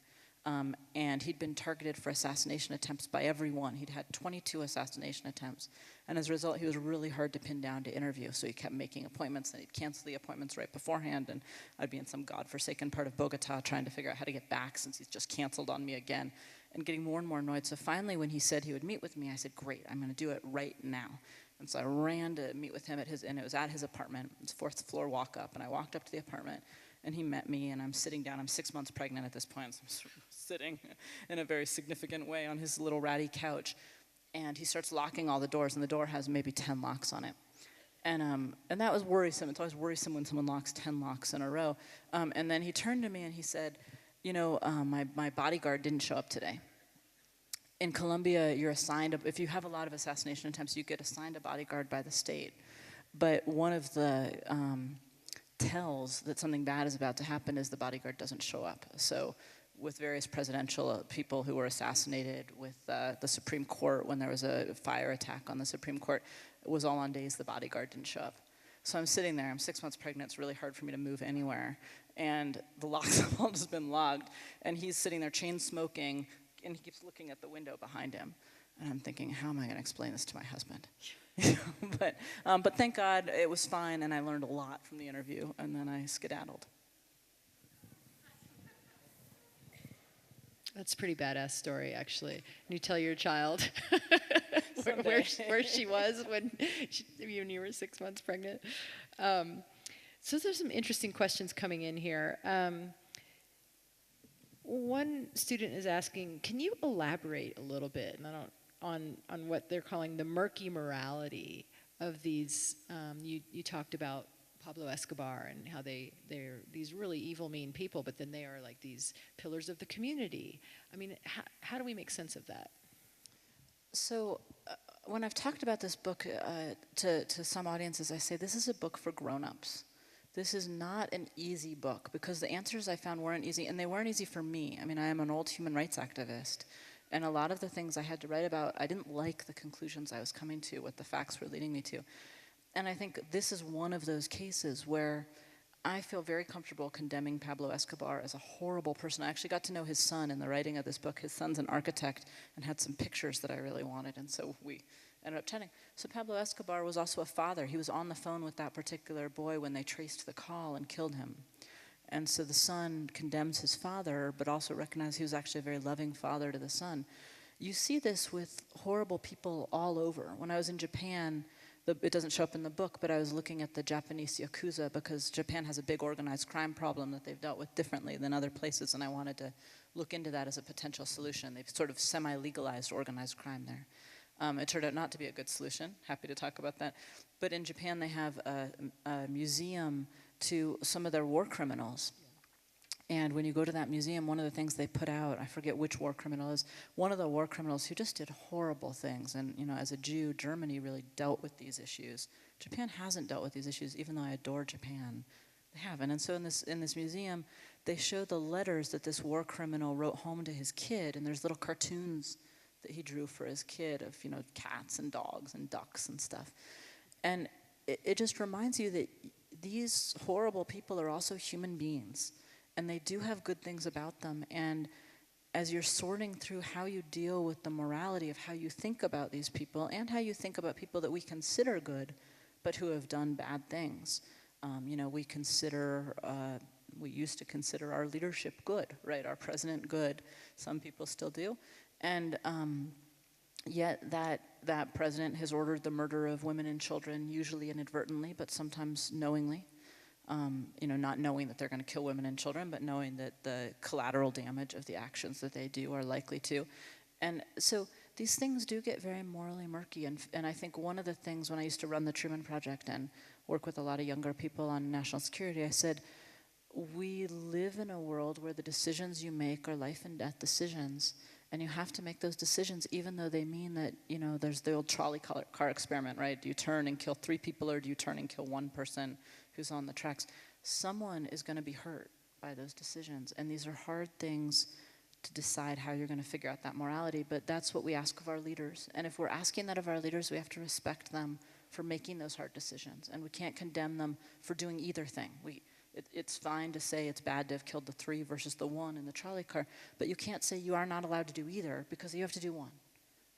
And he'd been targeted for assassination attempts by everyone. He'd had 22 assassination attempts. And as a result, he was really hard to pin down to interview. So he kept making appointments, and he'd cancel the appointments right beforehand. And I'd be in some godforsaken part of Bogota trying to figure out how to get back since he's just canceled on me again, and getting more and more annoyed. So finally, when he said he would meet with me, I said, great, I'm going to do it right now. And so I ran to meet with him and it was at his apartment. It was fourth floor walk up, and I walked up to the apartment, and he met me, and I'm sitting down. I'm 6 months pregnant at this point, so I'm sort of sitting in a very significant way on his little ratty couch. And he starts locking all the doors, and the door has maybe 10 locks on it. And that was worrisome. It's always worrisome when someone locks 10 locks in a row. And then he turned to me and he said, my bodyguard didn't show up today. In Colombia, you're assigned, if you have a lot of assassination attempts, you get assigned a bodyguard by the state. But one of the tells that something bad is about to happen is the bodyguard doesn't show up. So with various presidential people who were assassinated, with the Supreme Court, when there was a fire attack on the Supreme Court, it was all on days the bodyguard didn't show up. So I'm sitting there, I'm 6 months pregnant, it's really hard for me to move anywhere, and the locks have all just been locked, and he's sitting there chain smoking, and he keeps looking at the window behind him. And I'm thinking, how am I going to explain this to my husband? But thank God it was fine, and I learned a lot from the interview, and then I skedaddled. That's a pretty badass story, actually. And you tell your child where she was when you were 6 months pregnant. So there's some interesting questions coming in here. One student is asking, can you elaborate a little bit on what they're calling the murky morality of these? You talked about Pablo Escobar and how they're these really evil, mean people, but then they are like these pillars of the community. I mean, how do we make sense of that? So when I've talked about this book to some audiences, I say this is a book for grown-ups. This is not an easy book, because the answers I found weren't easy, and they weren't easy for me. I mean, I am an old human rights activist, and a lot of the things I had to write about, I didn't like the conclusions I was coming to, what the facts were leading me to. And I think this is one of those cases where I feel very comfortable condemning Pablo Escobar as a horrible person. I actually got to know his son in the writing of this book. His son's an architect and had some pictures that I really wanted, and so we ended up chatting. So Pablo Escobar was also a father. He was on the phone with that particular boy when they traced the call and killed him. And so the son condemns his father, but also recognizes he was actually a very loving father to the son. You see this with horrible people all over. When I was in Japan, it doesn't show up in the book, but I was looking at the Japanese Yakuza, because Japan has a big organized crime problem that they've dealt with differently than other places, and I wanted to look into that as a potential solution. They've sort of semi-legalized organized crime there. It turned out not to be a good solution. Happy to talk about that. But in Japan, they have a museum to some of their war criminals. And when you go to that museum, one of the things they put out, I forget which war criminal is, one of the war criminals who just did horrible things. And as a Jew, Germany really dealt with these issues. Japan hasn't dealt with these issues, even though I adore Japan. They haven't. And so in this museum, they show the letters that this war criminal wrote home to his kid, and there's little cartoons that he drew for his kid of, cats and dogs and ducks and stuff. And it just reminds you that these horrible people are also human beings, and they do have good things about them. And as you're sorting through how you deal with the morality of how you think about these people and how you think about people that we consider good but who have done bad things, You know, we used to consider our leadership good, right? Our president good. Some people still do. And yet that president has ordered the murder of women and children, usually inadvertently, but sometimes knowingly. You know, not knowing that they're going to kill women and children, but knowing that the collateral damage of the actions that they do are likely to. And so these things do get very morally murky. And I think one of the things when I used to run the Truman Project and work with a lot of younger people on national security, I said, we live in a world where the decisions you make are life and death decisions. And you have to make those decisions even though they mean that, you know, there's the old trolley car experiment, right? Do you turn and kill 3 people or do you turn and kill 1 person who's on the tracks? Someone is going to be hurt by those decisions. And these are hard things to decide how you're going to figure out that morality, but that's what we ask of our leaders. And if we're asking that of our leaders, we have to respect them for making those hard decisions. And we can't condemn them for doing either thing. It's fine to say it's bad to have killed the 3 versus the 1 in the trolley car, but you can't say you are not allowed to do either because you have to do one,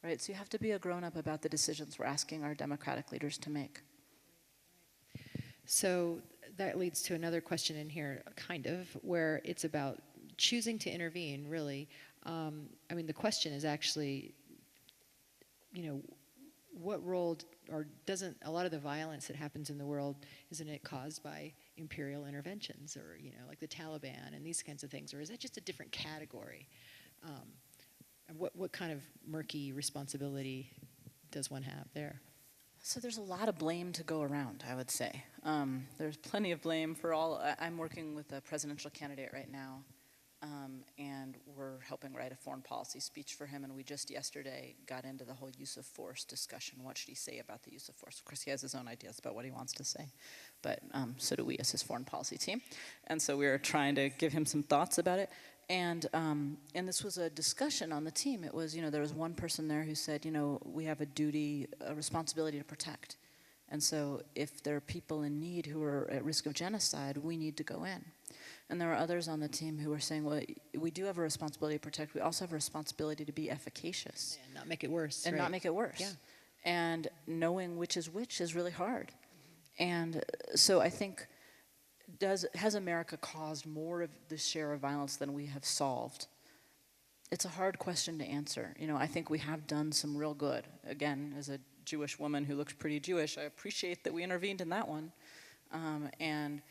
right? So you have to be a grown-up about the decisions we're asking our democratic leaders to make. So that leads to another question in here, kind of, where it's about choosing to intervene, really. I mean, the question is actually, you know, what role, or doesn't a lot of the violence that happens in the world, isn't it caused by imperial interventions or, you know, like the Taliban and these kinds of things, or is that just a different category? And what kind of murky responsibility does one have there? So there's a lot of blame to go around, I would say. There's plenty of blame for all. I'm working with a presidential candidate right now, and we're helping write a foreign policy speech for him, and we just yesterday got into the whole use of force discussion. What should he say about the use of force? Of course, he has his own ideas about what he wants to say, but so do we as his foreign policy team. And so we were trying to give him some thoughts about it. And this was a discussion on the team. It was, you know, there was one person there who said, you know, we have a duty, a responsibility to protect. And so if there are people in need who are at risk of genocide, we need to go in. And there were others on the team who were saying, well, we do have a responsibility to protect. We also have a responsibility to be efficacious. And not make it worse. And right. not make it worse. Yeah. And knowing which is really hard. And so I think, has America caused more of the share of violence than we have solved? It's a hard question to answer. You know, I think we have done some real good. Again, as a Jewish woman who looks pretty Jewish, I appreciate that we intervened in that one. And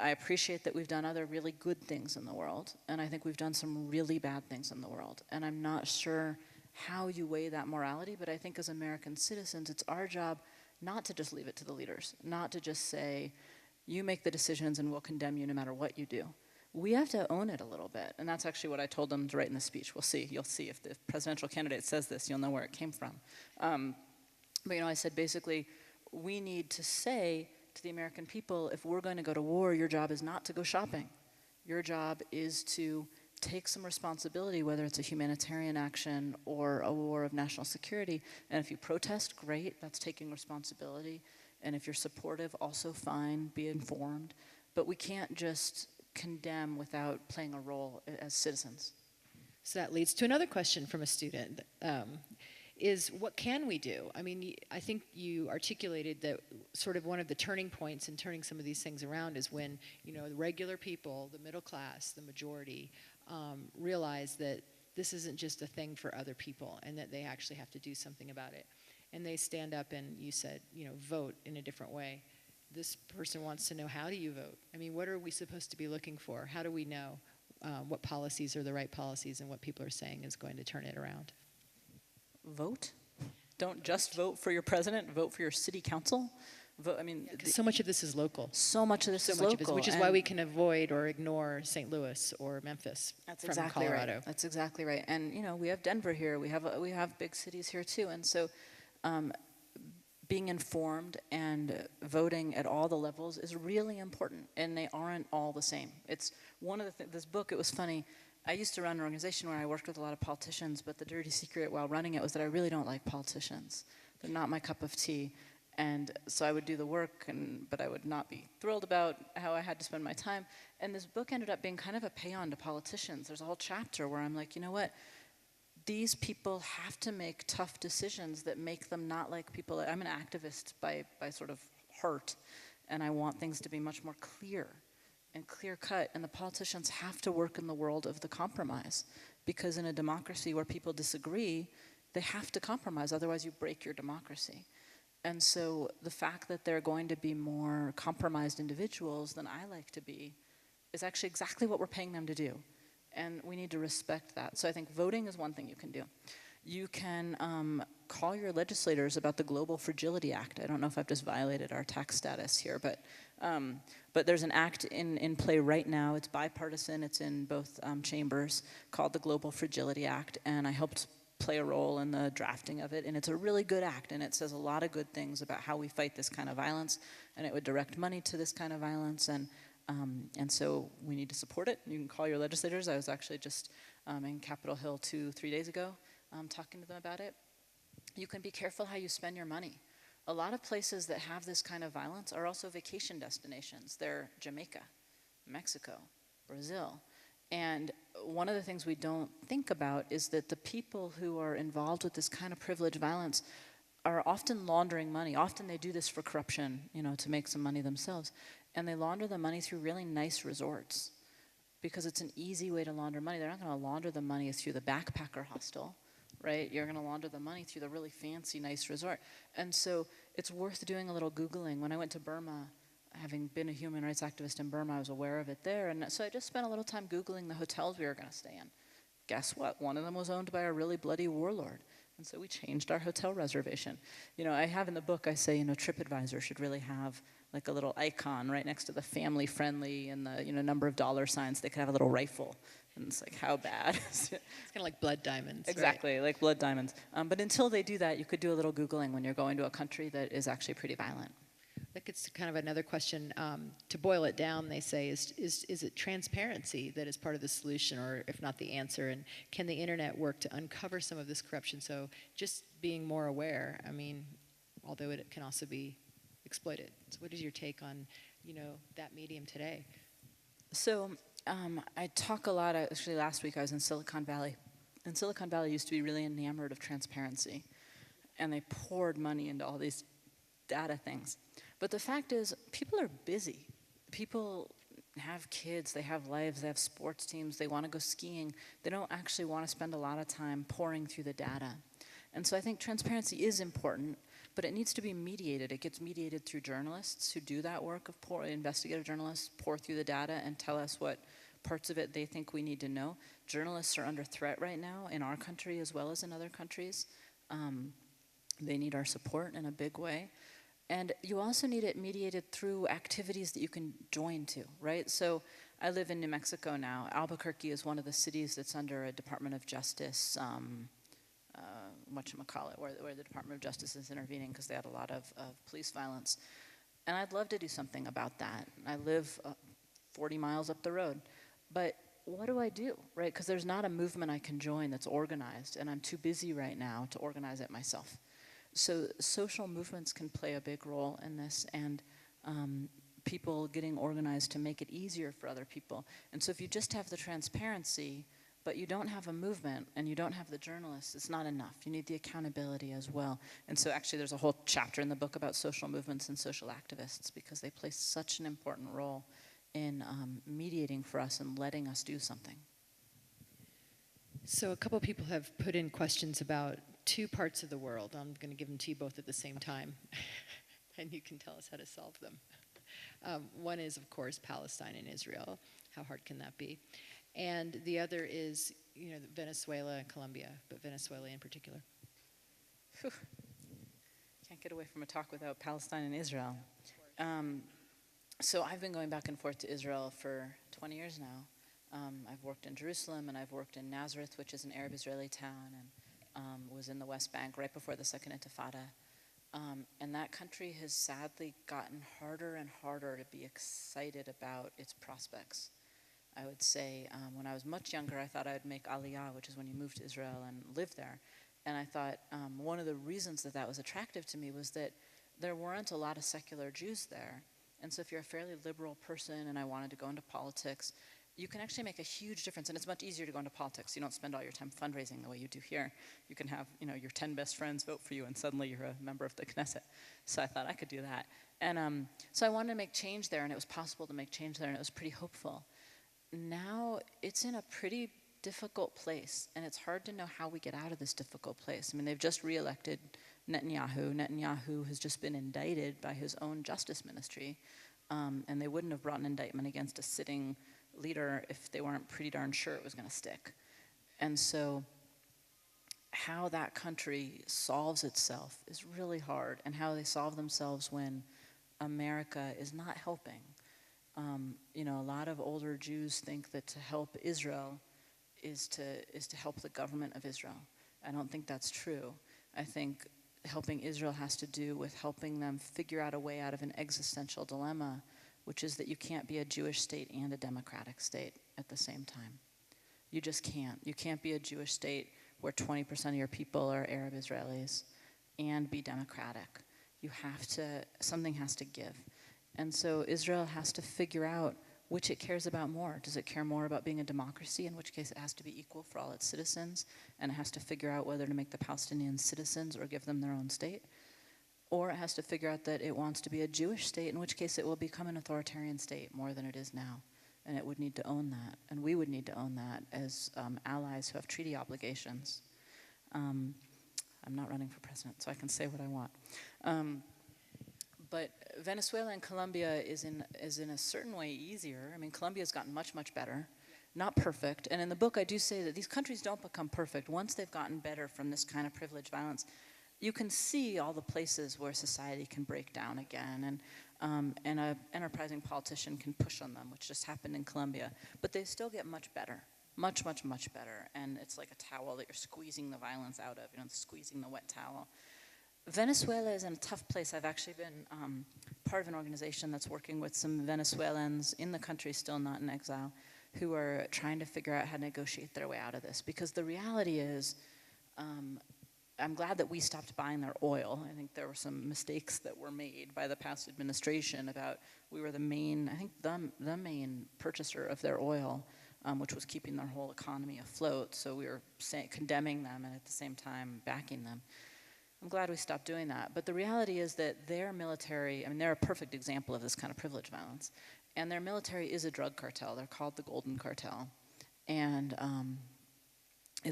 I appreciate that we've done other really good things in the world. And I think we've done some really bad things in the world. And I'm not sure how you weigh that morality, but I think as American citizens, it's our job not to just leave it to the leaders, not to just say, you make the decisions and we'll condemn you no matter what you do. We have to own it a little bit. And that's actually what I told them to write in the speech. We'll see. You'll see if the presidential candidate says this, you'll know where it came from. But, you know, I said basically, we need to say to the American people, if we're going to go to war, your job is not to go shopping. Your job is to take some responsibility, whether it's a humanitarian action or a war of national security. And if you protest, great, that's taking responsibility. And if you're supportive, also fine, be informed. But we can't just condemn without playing a role as citizens. So that leads to another question from a student, is what can we do? I mean, I think you articulated that sort of one of the turning points in turning some of these things around is when, you know, the regular people, the middle class, the majority, realize that this isn't just a thing for other people and that they actually have to do something about it. And they stand up and you said, you know, vote in a different way. This person wants to know, how do you vote? I mean, what are we supposed to be looking for? How do we know what policies are the right policies and what people are saying is going to turn it around? Vote. Don't just vote for your president, vote for your city council. Vote, I mean, yeah, so much of this is local. So much of this is local. Which is why we can avoid or ignore St. Louis or Memphis from exactly Colorado. Right. That's exactly right. And, you know, we have Denver here. We have big cities here too. And so being informed and voting at all the levels is really important, and they aren't all the same. It's one of the this book, it was funny, I used to run an organization where I worked with a lot of politicians, but the dirty secret while running it was that I really don't like politicians. They're not my cup of tea. And so I would do the work, but I would not be thrilled about how I had to spend my time. And this book ended up being kind of a paean to politicians. There's a whole chapter where I'm like, you know what? These people have to make tough decisions that make them not like people. I'm an activist by sort of heart. and I want things to be much more clear and clear cut, and the politicians have to work in the world of the compromise, because in a democracy where people disagree, they have to compromise, otherwise you break your democracy. And so the fact that they're going to be more compromised individuals than I like to be is actually exactly what we're paying them to do. And we need to respect that. So I think voting is one thing you can do. You can call your legislators about the Global Fragility Act. I don't know if I've just violated our tax status here, but there's an act in play right now. It's bipartisan. It's in both chambers, called the Global Fragility Act, and I helped play a role in the drafting of it, and it's a really good act, and it says a lot of good things about how we fight this kind of violence, and it would direct money to this kind of violence, and so we need to support it. You can call your legislators. I was actually just in Capitol Hill 2-3 days ago talking to them about it. You can be careful how you spend your money. A lot of places that have this kind of violence are also vacation destinations. They're Jamaica, Mexico, Brazil. And one of the things we don't think about is that the people who are involved with this kind of privileged violence are often laundering money. Often they do this for corruption, to make some money themselves. And they launder the money through really nice resorts, because it's an easy way to launder money. They're not going to launder the money through the backpacker hostel, right? You're going to launder the money through the really fancy, nice resort. And so it's worth doing a little Googling. When I went to Burma, having been a human rights activist in Burma, I was aware of it there. And so I just spent a little time Googling the hotels we were going to stay in. Guess what? One of them was owned by a really bloody warlord. And so we changed our hotel reservation. I have in the book, I say, TripAdvisor should really have like a little icon right next to the family friendly and the number of dollar signs. They could have a little rifle. And it's like, how bad? It's kind of like blood diamonds. Exactly, right? like blood diamonds. But until they do that, you could do a little Googling when you're going to a country that is actually pretty violent. That gets to kind of another question. To boil it down, they say, is it transparency that is part of the solution, or if not the answer? And can the internet work to uncover some of this corruption? So just being more aware, although it can also be exploited. So what is your take on, that medium today? So I talk a lot, actually last week I was in Silicon Valley. And Silicon Valley used to be really enamored of transparency. And they poured money into all these data things. But the fact is, people are busy. People have kids, they have lives, they have sports teams, they want to go skiing. They don't actually want to spend a lot of time pouring through the data. And so I think transparency is important, but it needs to be mediated. It gets mediated through journalists who do that work of investigative journalists, pour through the data and tell us what parts of it they think we need to know. Journalists are under threat right now in our country as well as in other countries. They need our support in a big way. And you also need it mediated through activities that you can join to, right? So I live in New Mexico now. Albuquerque is one of the cities that's under a Department of Justice, whatchamacallit, where the Department of Justice is intervening because they had a lot of police violence. And I'd love to do something about that. I live 40 miles up the road. But what do I do, right? Because there's not a movement I can join that's organized, and I'm too busy right now to organize it myself. So social movements can play a big role in this, and people getting organized to make it easier for other people. And so if you just have the transparency, but you don't have a movement and you don't have the journalists, it's not enough. You need the accountability as well. And so actually there's a whole chapter in the book about social movements and social activists, because they play such an important role in mediating for us and letting us do something. So a couple of people have put in questions about two parts of the world. I'm going to give them to you both at the same time, and you can tell us how to solve them. One is, of course, Palestine and Israel. How hard can that be? And the other is, Venezuela and Colombia, but Venezuela in particular. Whew. Can't get away from a talk without Palestine and Israel. So I've been going back and forth to Israel for 20 years now. I've worked in Jerusalem, and I've worked in Nazareth, which is an Arab-Israeli town, and was in the West Bank right before the Second Intifada. And that country has sadly gotten harder and harder to be excited about its prospects. I would say when I was much younger, I thought I would make Aliyah, which is when you move to Israel and live there. And I thought one of the reasons that was attractive to me was that there weren't a lot of secular Jews there. And so if you're a fairly liberal person and I wanted to go into politics, you can actually make a huge difference, and it's much easier to go into politics. You don't spend all your time fundraising the way you do here. You can have, your 10 best friends vote for you, and suddenly you're a member of the Knesset. So I thought I could do that. And so I wanted to make change there, and it was possible to make change there, and it was pretty hopeful. Now it's in a pretty difficult place, and it's hard to know how we get out of this difficult place. I mean, they've just re-elected Netanyahu. Netanyahu has just been indicted by his own justice ministry, and they wouldn't have brought an indictment against a sitting leader if they weren't pretty darn sure it was going to stick. And so how that country solves itself is really hard, and how they solve themselves when America is not helping. You know, a lot of older Jews think that to help Israel is to help the government of Israel. I don't think that's true. I think helping Israel has to do with helping them figure out a way out of an existential dilemma, which is that you can't be a Jewish state and a democratic state at the same time. You just can't. You can't be a Jewish state where 20% of your people are Arab Israelis and be democratic. You have to, something has to give. And so Israel has to figure out which it cares about more. Does it care more about being a democracy, in which case it has to be equal for all its citizens, and it has to figure out whether to make the Palestinians citizens or give them their own state? Or it has to figure out that it wants to be a Jewish state, in which case it will become an authoritarian state more than it is now. And it would need to own that, and we would need to own that as allies who have treaty obligations. I'm not running for president, so I can say what I want. But Venezuela and Colombia is in a certain way easier. I mean, Colombia's gotten much, much better. Not perfect. And in the book, I do say that these countries don't become perfect. Once they've gotten better from this kind of privileged violence, you can see all the places where society can break down again, and an enterprising politician can push on them, which just happened in Colombia. But they still get much better. Much, much, much better. And it's like a towel that you're squeezing the violence out of, you know, squeezing the wet towel. Venezuela is in a tough place. I've actually been part of an organization that's working with some Venezuelans in the country, still not in exile, who are trying to figure out how to negotiate their way out of this. Because the reality is, I'm glad that we stopped buying their oil. I think there were some mistakes that were made by the past administration about, we were the main, I think the main purchaser of their oil, which was keeping their whole economy afloat. So we were condemning them and at the same time backing them. I'm glad we stopped doing that. But the reality is that their military, I mean, they're a perfect example of this kind of privilege violence. And their military is a drug cartel. They're called the Golden Cartel. And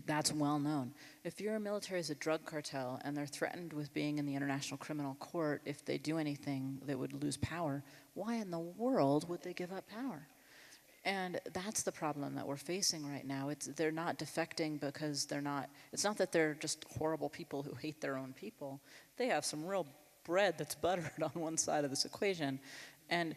that's well known. If your military is a drug cartel and they're threatened with being in the International Criminal Court if they do anything that would lose power, why in the world would they give up power? And that's the problem that we're facing right now. They're not defecting because it's not that they're just horrible people who hate their own people. They have some real bread that's buttered on one side of this equation. And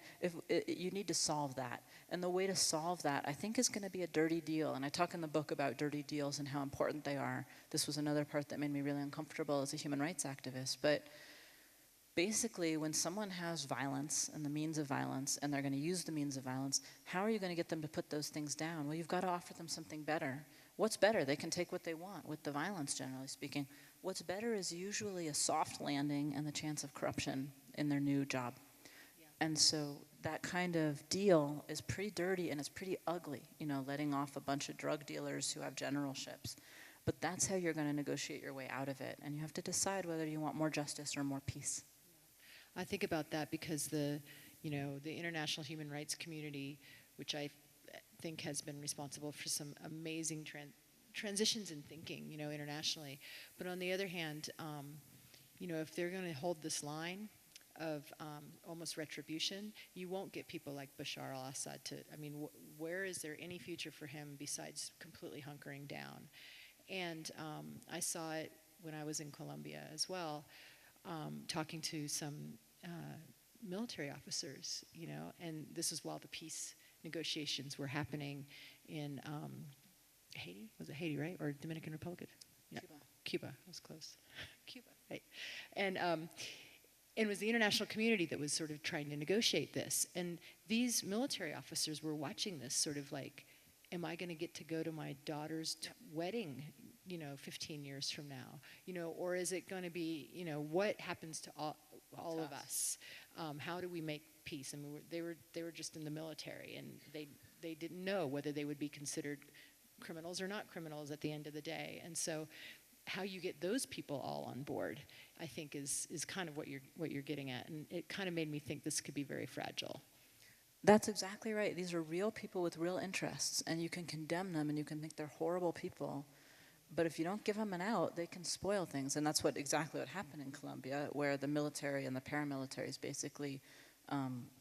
you need to solve that. And the way to solve that, I think, is going to be a dirty deal. And I talk in the book about dirty deals and how important they are. This was another part that made me really uncomfortable as a human rights activist. But basically, when someone has violence and the means of violence, and they're going to use the means of violence, how are you going to get them to put those things down? Well, you've got to offer them something better. What's better? They can take what they want with the violence, generally speaking. What's better is usually a soft landing and the chance of corruption in their new job. Yeah. And so that kind of deal is pretty dirty and it's pretty ugly, you know, letting off a bunch of drug dealers who have generalships. But that's how you're going to negotiate your way out of it. And you have to decide whether you want more justice or more peace. I think about that because the international human rights community, which I think has been responsible for some amazing transitions in thinking, you know, internationally. But on the other hand, if they're going to hold this line of almost retribution, you won't get people like Bashar al-Assad to, where is there any future for him besides completely hunkering down? And I saw it when I was in Colombia as well, talking to some military officers, you know, and this is while the peace negotiations were happening in Haiti. Was it Haiti, right? Or Dominican Republic? Yeah. Cuba. I was close. Cuba, right. And it was the international community that was sort of trying to negotiate this. And these military officers were watching this sort of like, am I going to get to go to my daughter's wedding, 15 years from now? Or is it going to be, what happens to all of us? How do we make peace? They were just in the military, and they didn't know whether they would be considered criminals or not criminals at the end of the day. And so how you get those people all on board, I think is kind of what you're getting at, and it kind of made me think this could be very fragile. That's exactly right. These are real people with real interests, and you can condemn them and you can think they're horrible people. But if you don't give them an out, they can spoil things. And that's exactly what happened in Colombia, where the military and the paramilitaries basically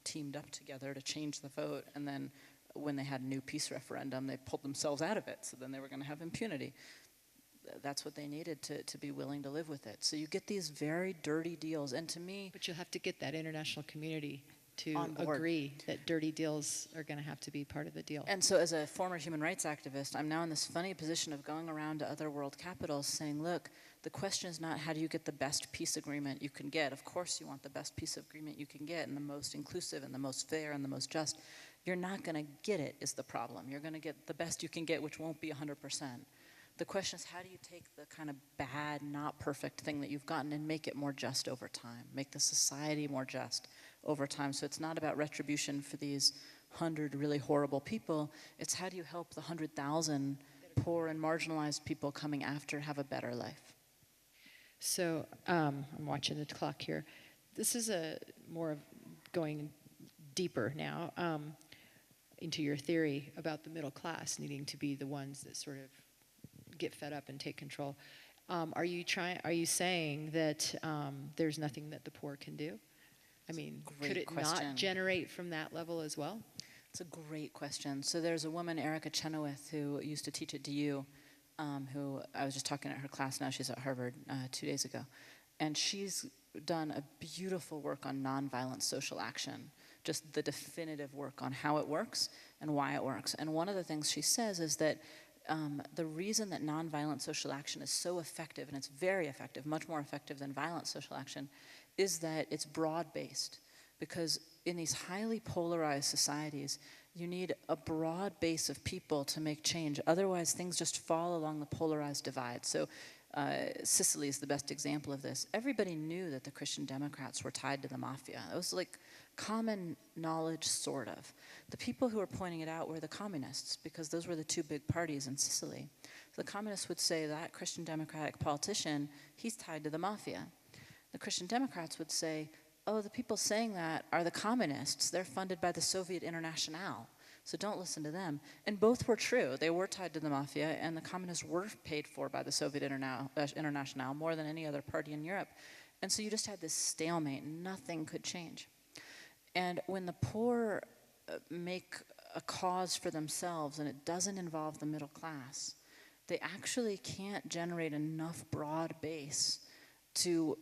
teamed up together to change the vote. And then when they had a new peace referendum, they pulled themselves out of it. So then they were going to have impunity. That's what they needed to be willing to live with it. So you get these very dirty deals. And to me... But you'll have to get that international community to on agree that dirty deals are going to have to be part of the deal. And so as a former human rights activist, I'm now in this funny position of going around to other world capitals saying, look, the question is not how do you get the best peace agreement you can get. Of course you want the best peace agreement you can get and the most inclusive and the most fair and the most just. You're not going to get it is the problem. You're going to get the best you can get, which won't be 100%. The question is, how do you take the kind of bad, not perfect thing that you've gotten and make it more just over time, make the society more just over time? So it's not about retribution for these 100 really horrible people. It's how do you help the 100,000 poor and marginalized people coming after have a better life? So I'm watching the clock here. This is more of going deeper now into your theory about the middle class needing to be the ones that sort of get fed up and take control. Are you saying that there's nothing that the poor can do? I mean, could it not generate from that level as well? It's a great question. So there's a woman, Erica Chenoweth, who used to teach at DU, who I was just talking at her class now. She's at Harvard 2 days ago. And she's done a beautiful work on nonviolent social action, just the definitive work on how it works and why it works. And one of the things she says is that the reason that nonviolent social action is so effective, and it's very effective, much more effective than violent social action, is that it's broad-based. Because in these highly polarized societies, you need a broad base of people to make change. Otherwise, things just fall along the polarized divide. So Sicily is the best example of this. Everybody knew that the Christian Democrats were tied to the mafia. It was like common knowledge, sort of. The people who were pointing it out were the communists, because those were the two big parties in Sicily. So the communists would say that Christian Democratic politician, he's tied to the mafia. The Christian Democrats would say, oh, the people saying that are the communists. They're funded by the Soviet Internationale, so don't listen to them. And both were true. They were tied to the mafia, and the communists were paid for by the Soviet Internationale more than any other party in Europe. And so you just had this stalemate. Nothing could change. And when the poor make a cause for themselves and it doesn't involve the middle class, they actually can't generate enough broad base to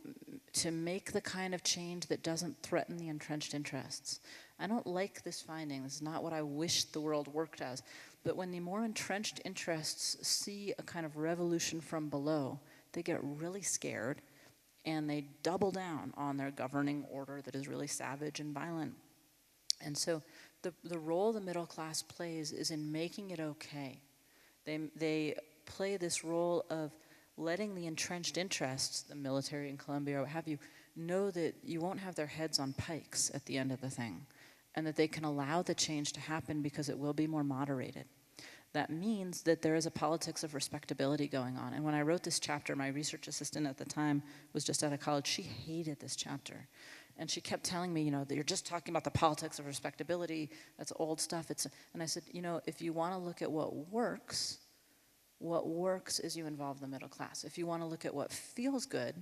make the kind of change that doesn't threaten the entrenched interests. I don't like this finding. This is not what I wish the world worked as. But when the more entrenched interests see a kind of revolution from below, they get really scared and they double down on their governing order that is really savage and violent. And so the role the middle class plays is in making it okay. They play this role of letting the entrenched interests, the military in Colombia or what have you, know that you won't have their heads on pikes at the end of the thing, and that they can allow the change to happen because it will be more moderated. That means that there is a politics of respectability going on. And when I wrote this chapter, my research assistant at the time was just out of college. She hated this chapter. And she kept telling me, that you're just talking about the politics of respectability. That's old stuff. And I said, if you want to look at what works is you involve the middle class. If you want to look at what feels good,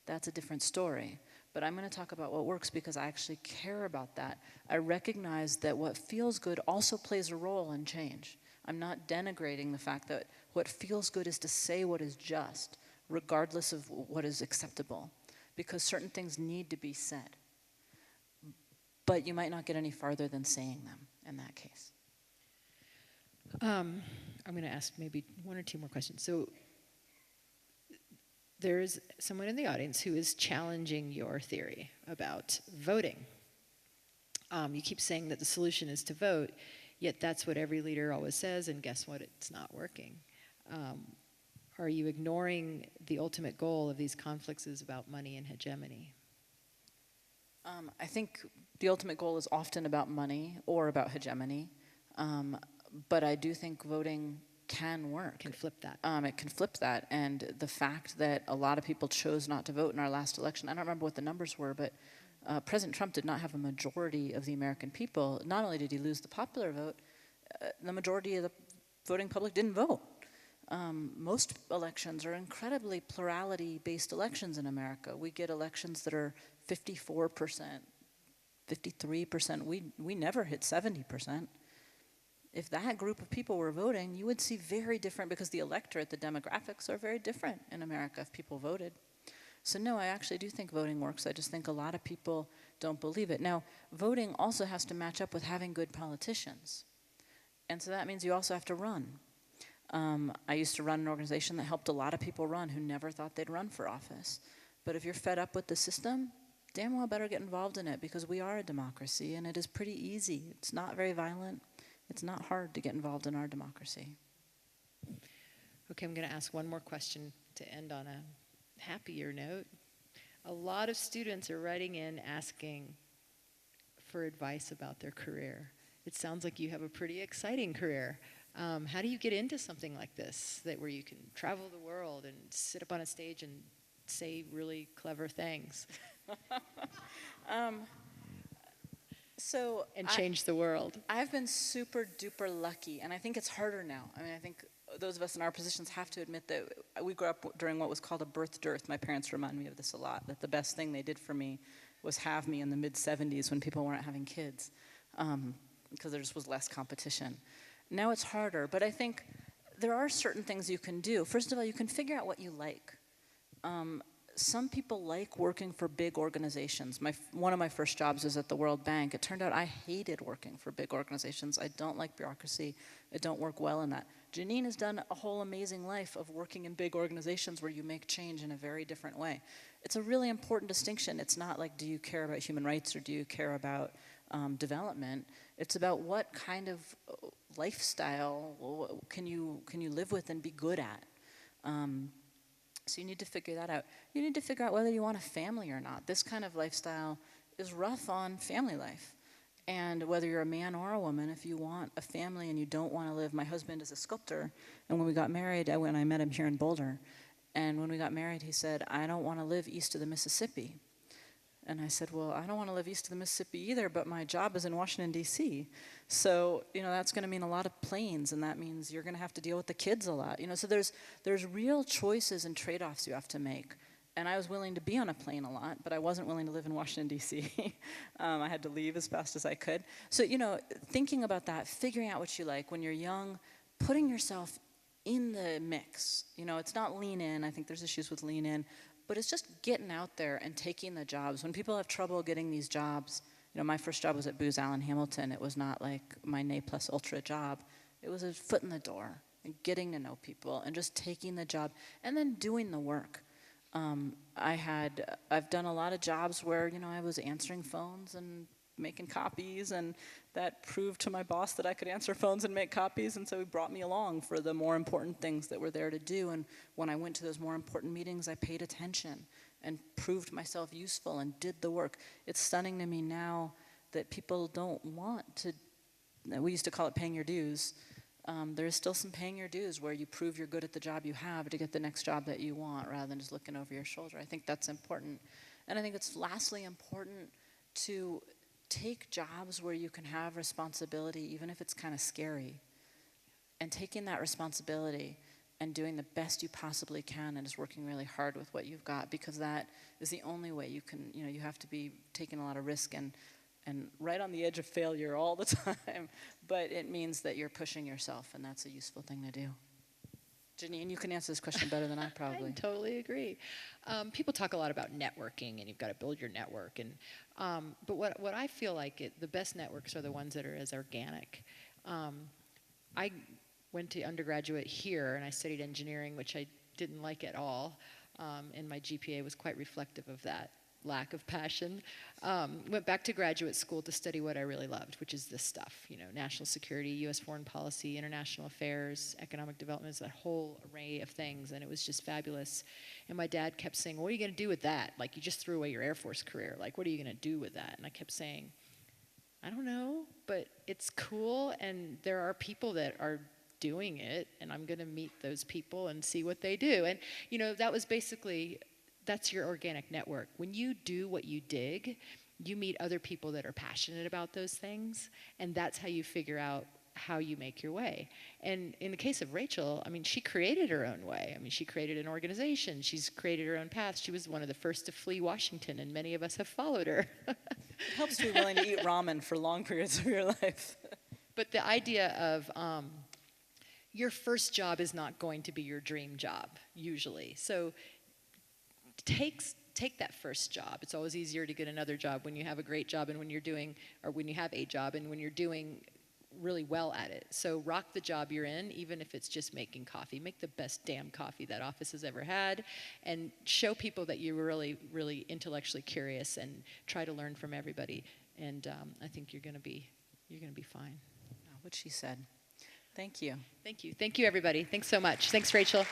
that's a different story. But I'm going to talk about what works because I actually care about that. I recognize that what feels good also plays a role in change. I'm not denigrating the fact that what feels good is to say what is just, regardless of what is acceptable, because certain things need to be said. But you might not get any farther than saying them in that case. I'm going to ask maybe one or two more questions. So there is someone in the audience who is challenging your theory about voting. You keep saying that the solution is to vote, yet that's what every leader always says, and guess what? It's not working. Are you ignoring the ultimate goal of these conflicts is about money and hegemony? I think the ultimate goal is often about money or about hegemony. But I do think voting can work. Can flip that. It can flip that. And the fact that a lot of people chose not to vote in our last election, I don't remember what the numbers were, but President Trump did not have a majority of the American people. Not only did he lose the popular vote, the majority of the voting public didn't vote. Most elections are incredibly plurality-based elections in America. We get elections that are 54%, 53%. We never hit 70%. If that group of people were voting, you would see very different, because the electorate, the demographics are very different in America if people voted. So no, I actually do think voting works. I just think a lot of people don't believe it. Now, voting also has to match up with having good politicians. And so that means you also have to run. I used to run an organization that helped a lot of people run who never thought they'd run for office. But if you're fed up with the system, damn well better get involved in it, because we are a democracy and it is pretty easy. It's not very violent. It's not hard to get involved in our democracy. Okay, I'm going to ask one more question to end on a happier note. A lot of students are writing in asking for advice about their career. It sounds like you have a pretty exciting career. How do you get into something like this, where you can travel the world and sit up on a stage and say really clever things? And change the world. I've been super duper lucky, and I think it's harder now. I mean, I think those of us in our positions have to admit that we grew up during what was called a birth dearth. My parents remind me of this a lot, that the best thing they did for me was have me in the mid-'70s when people weren't having kids, because there just was less competition. Now it's harder, but I think there are certain things you can do. First of all, you can figure out what you like. Some people like working for big organizations. One of my first jobs was at the World Bank. It turned out I hated working for big organizations. I don't like bureaucracy. I don't work well in that. Janine has done a whole amazing life of working in big organizations where you make change in a very different way. It's a really important distinction. It's not like, do you care about human rights or do you care about development? It's about what kind of lifestyle can you live with and be good at. So you need to figure that out. You need to figure out whether you want a family or not. This kind of lifestyle is rough on family life. And whether you're a man or a woman, if you want a family and you don't want to live, my husband is a sculptor, and when we got married, I met him here in Boulder, and when we got married, he said, I don't want to live east of the Mississippi. And I said, well, I don't want to live east of the Mississippi either, but my job is in Washington, D.C. So, that's going to mean a lot of planes, and that means you're going to have to deal with the kids a lot. So there's real choices and trade-offs you have to make. And I was willing to be on a plane a lot, but I wasn't willing to live in Washington, D.C. I had to leave as fast as I could. So, thinking about that, figuring out what you like when you're young, putting yourself in the mix. It's not lean in. I think there's issues with lean in. But it's just getting out there and taking the jobs. When people have trouble getting these jobs, my first job was at Booz Allen Hamilton. It was not like my Ne Plus Ultra job. It was a foot in the door and getting to know people and just taking the job and then doing the work. I've done a lot of jobs where, I was answering phones and making copies, and that proved to my boss that I could answer phones and make copies, and so he brought me along for the more important things that were there to do. And when I went to those more important meetings, I paid attention and proved myself useful and did the work. It's stunning to me now that people don't want to, we used to call it paying your dues. There is still some paying your dues where you prove you're good at the job you have to get the next job that you want, rather than just looking over your shoulder. I think that's important. And I think it's lastly important to take jobs where you can have responsibility, even if it's kind of scary, and taking that responsibility and doing the best you possibly can and just working really hard with what you've got, because that is the only way you can, you have to be taking a lot of risk and right on the edge of failure all the time, but it means that you're pushing yourself, and that's a useful thing to do. Janine, you can answer this question better than I probably. I totally agree. People talk a lot about networking, and you've got to build your network. And but what I feel like the best networks are the ones that are as organic. I went to undergraduate here, and I studied engineering, which I didn't like at all, and my GPA was quite reflective of that lack of passion. Went back to graduate school to study what I really loved, which is this stuff, national security, U.S. foreign policy, international affairs, economic development, is that whole array of things, and it was just fabulous. And my dad kept saying, what are you going to do with that? Like, you just threw away your Air Force career. Like, what are you going to do with that? And I kept saying, I don't know, but it's cool, and there are people that are doing it, and I'm going to meet those people and see what they do. And, you know, that was basically, that's your organic network. When you do what you dig, you meet other people that are passionate about those things, and that's how you figure out how you make your way. And in the case of Rachel, I mean, she created her own way. I mean, she created an organization. She's created her own path. She was one of the first to flee Washington, and many of us have followed her. It helps to be willing to eat ramen for long periods of your life. But the idea of your first job is not going to be your dream job, usually. So take that first job. It's always easier to get another job when you have a great job and when you're doing, or when you have a job and when you're doing really well at it. So rock the job you're in, even if it's just making coffee. Make the best damn coffee that office has ever had, and show people that you're really, really intellectually curious, and try to learn from everybody. And I think you're gonna be fine. What she said. Thank you. Thank you. Thank you, everybody. Thanks so much. Thanks, Rachel.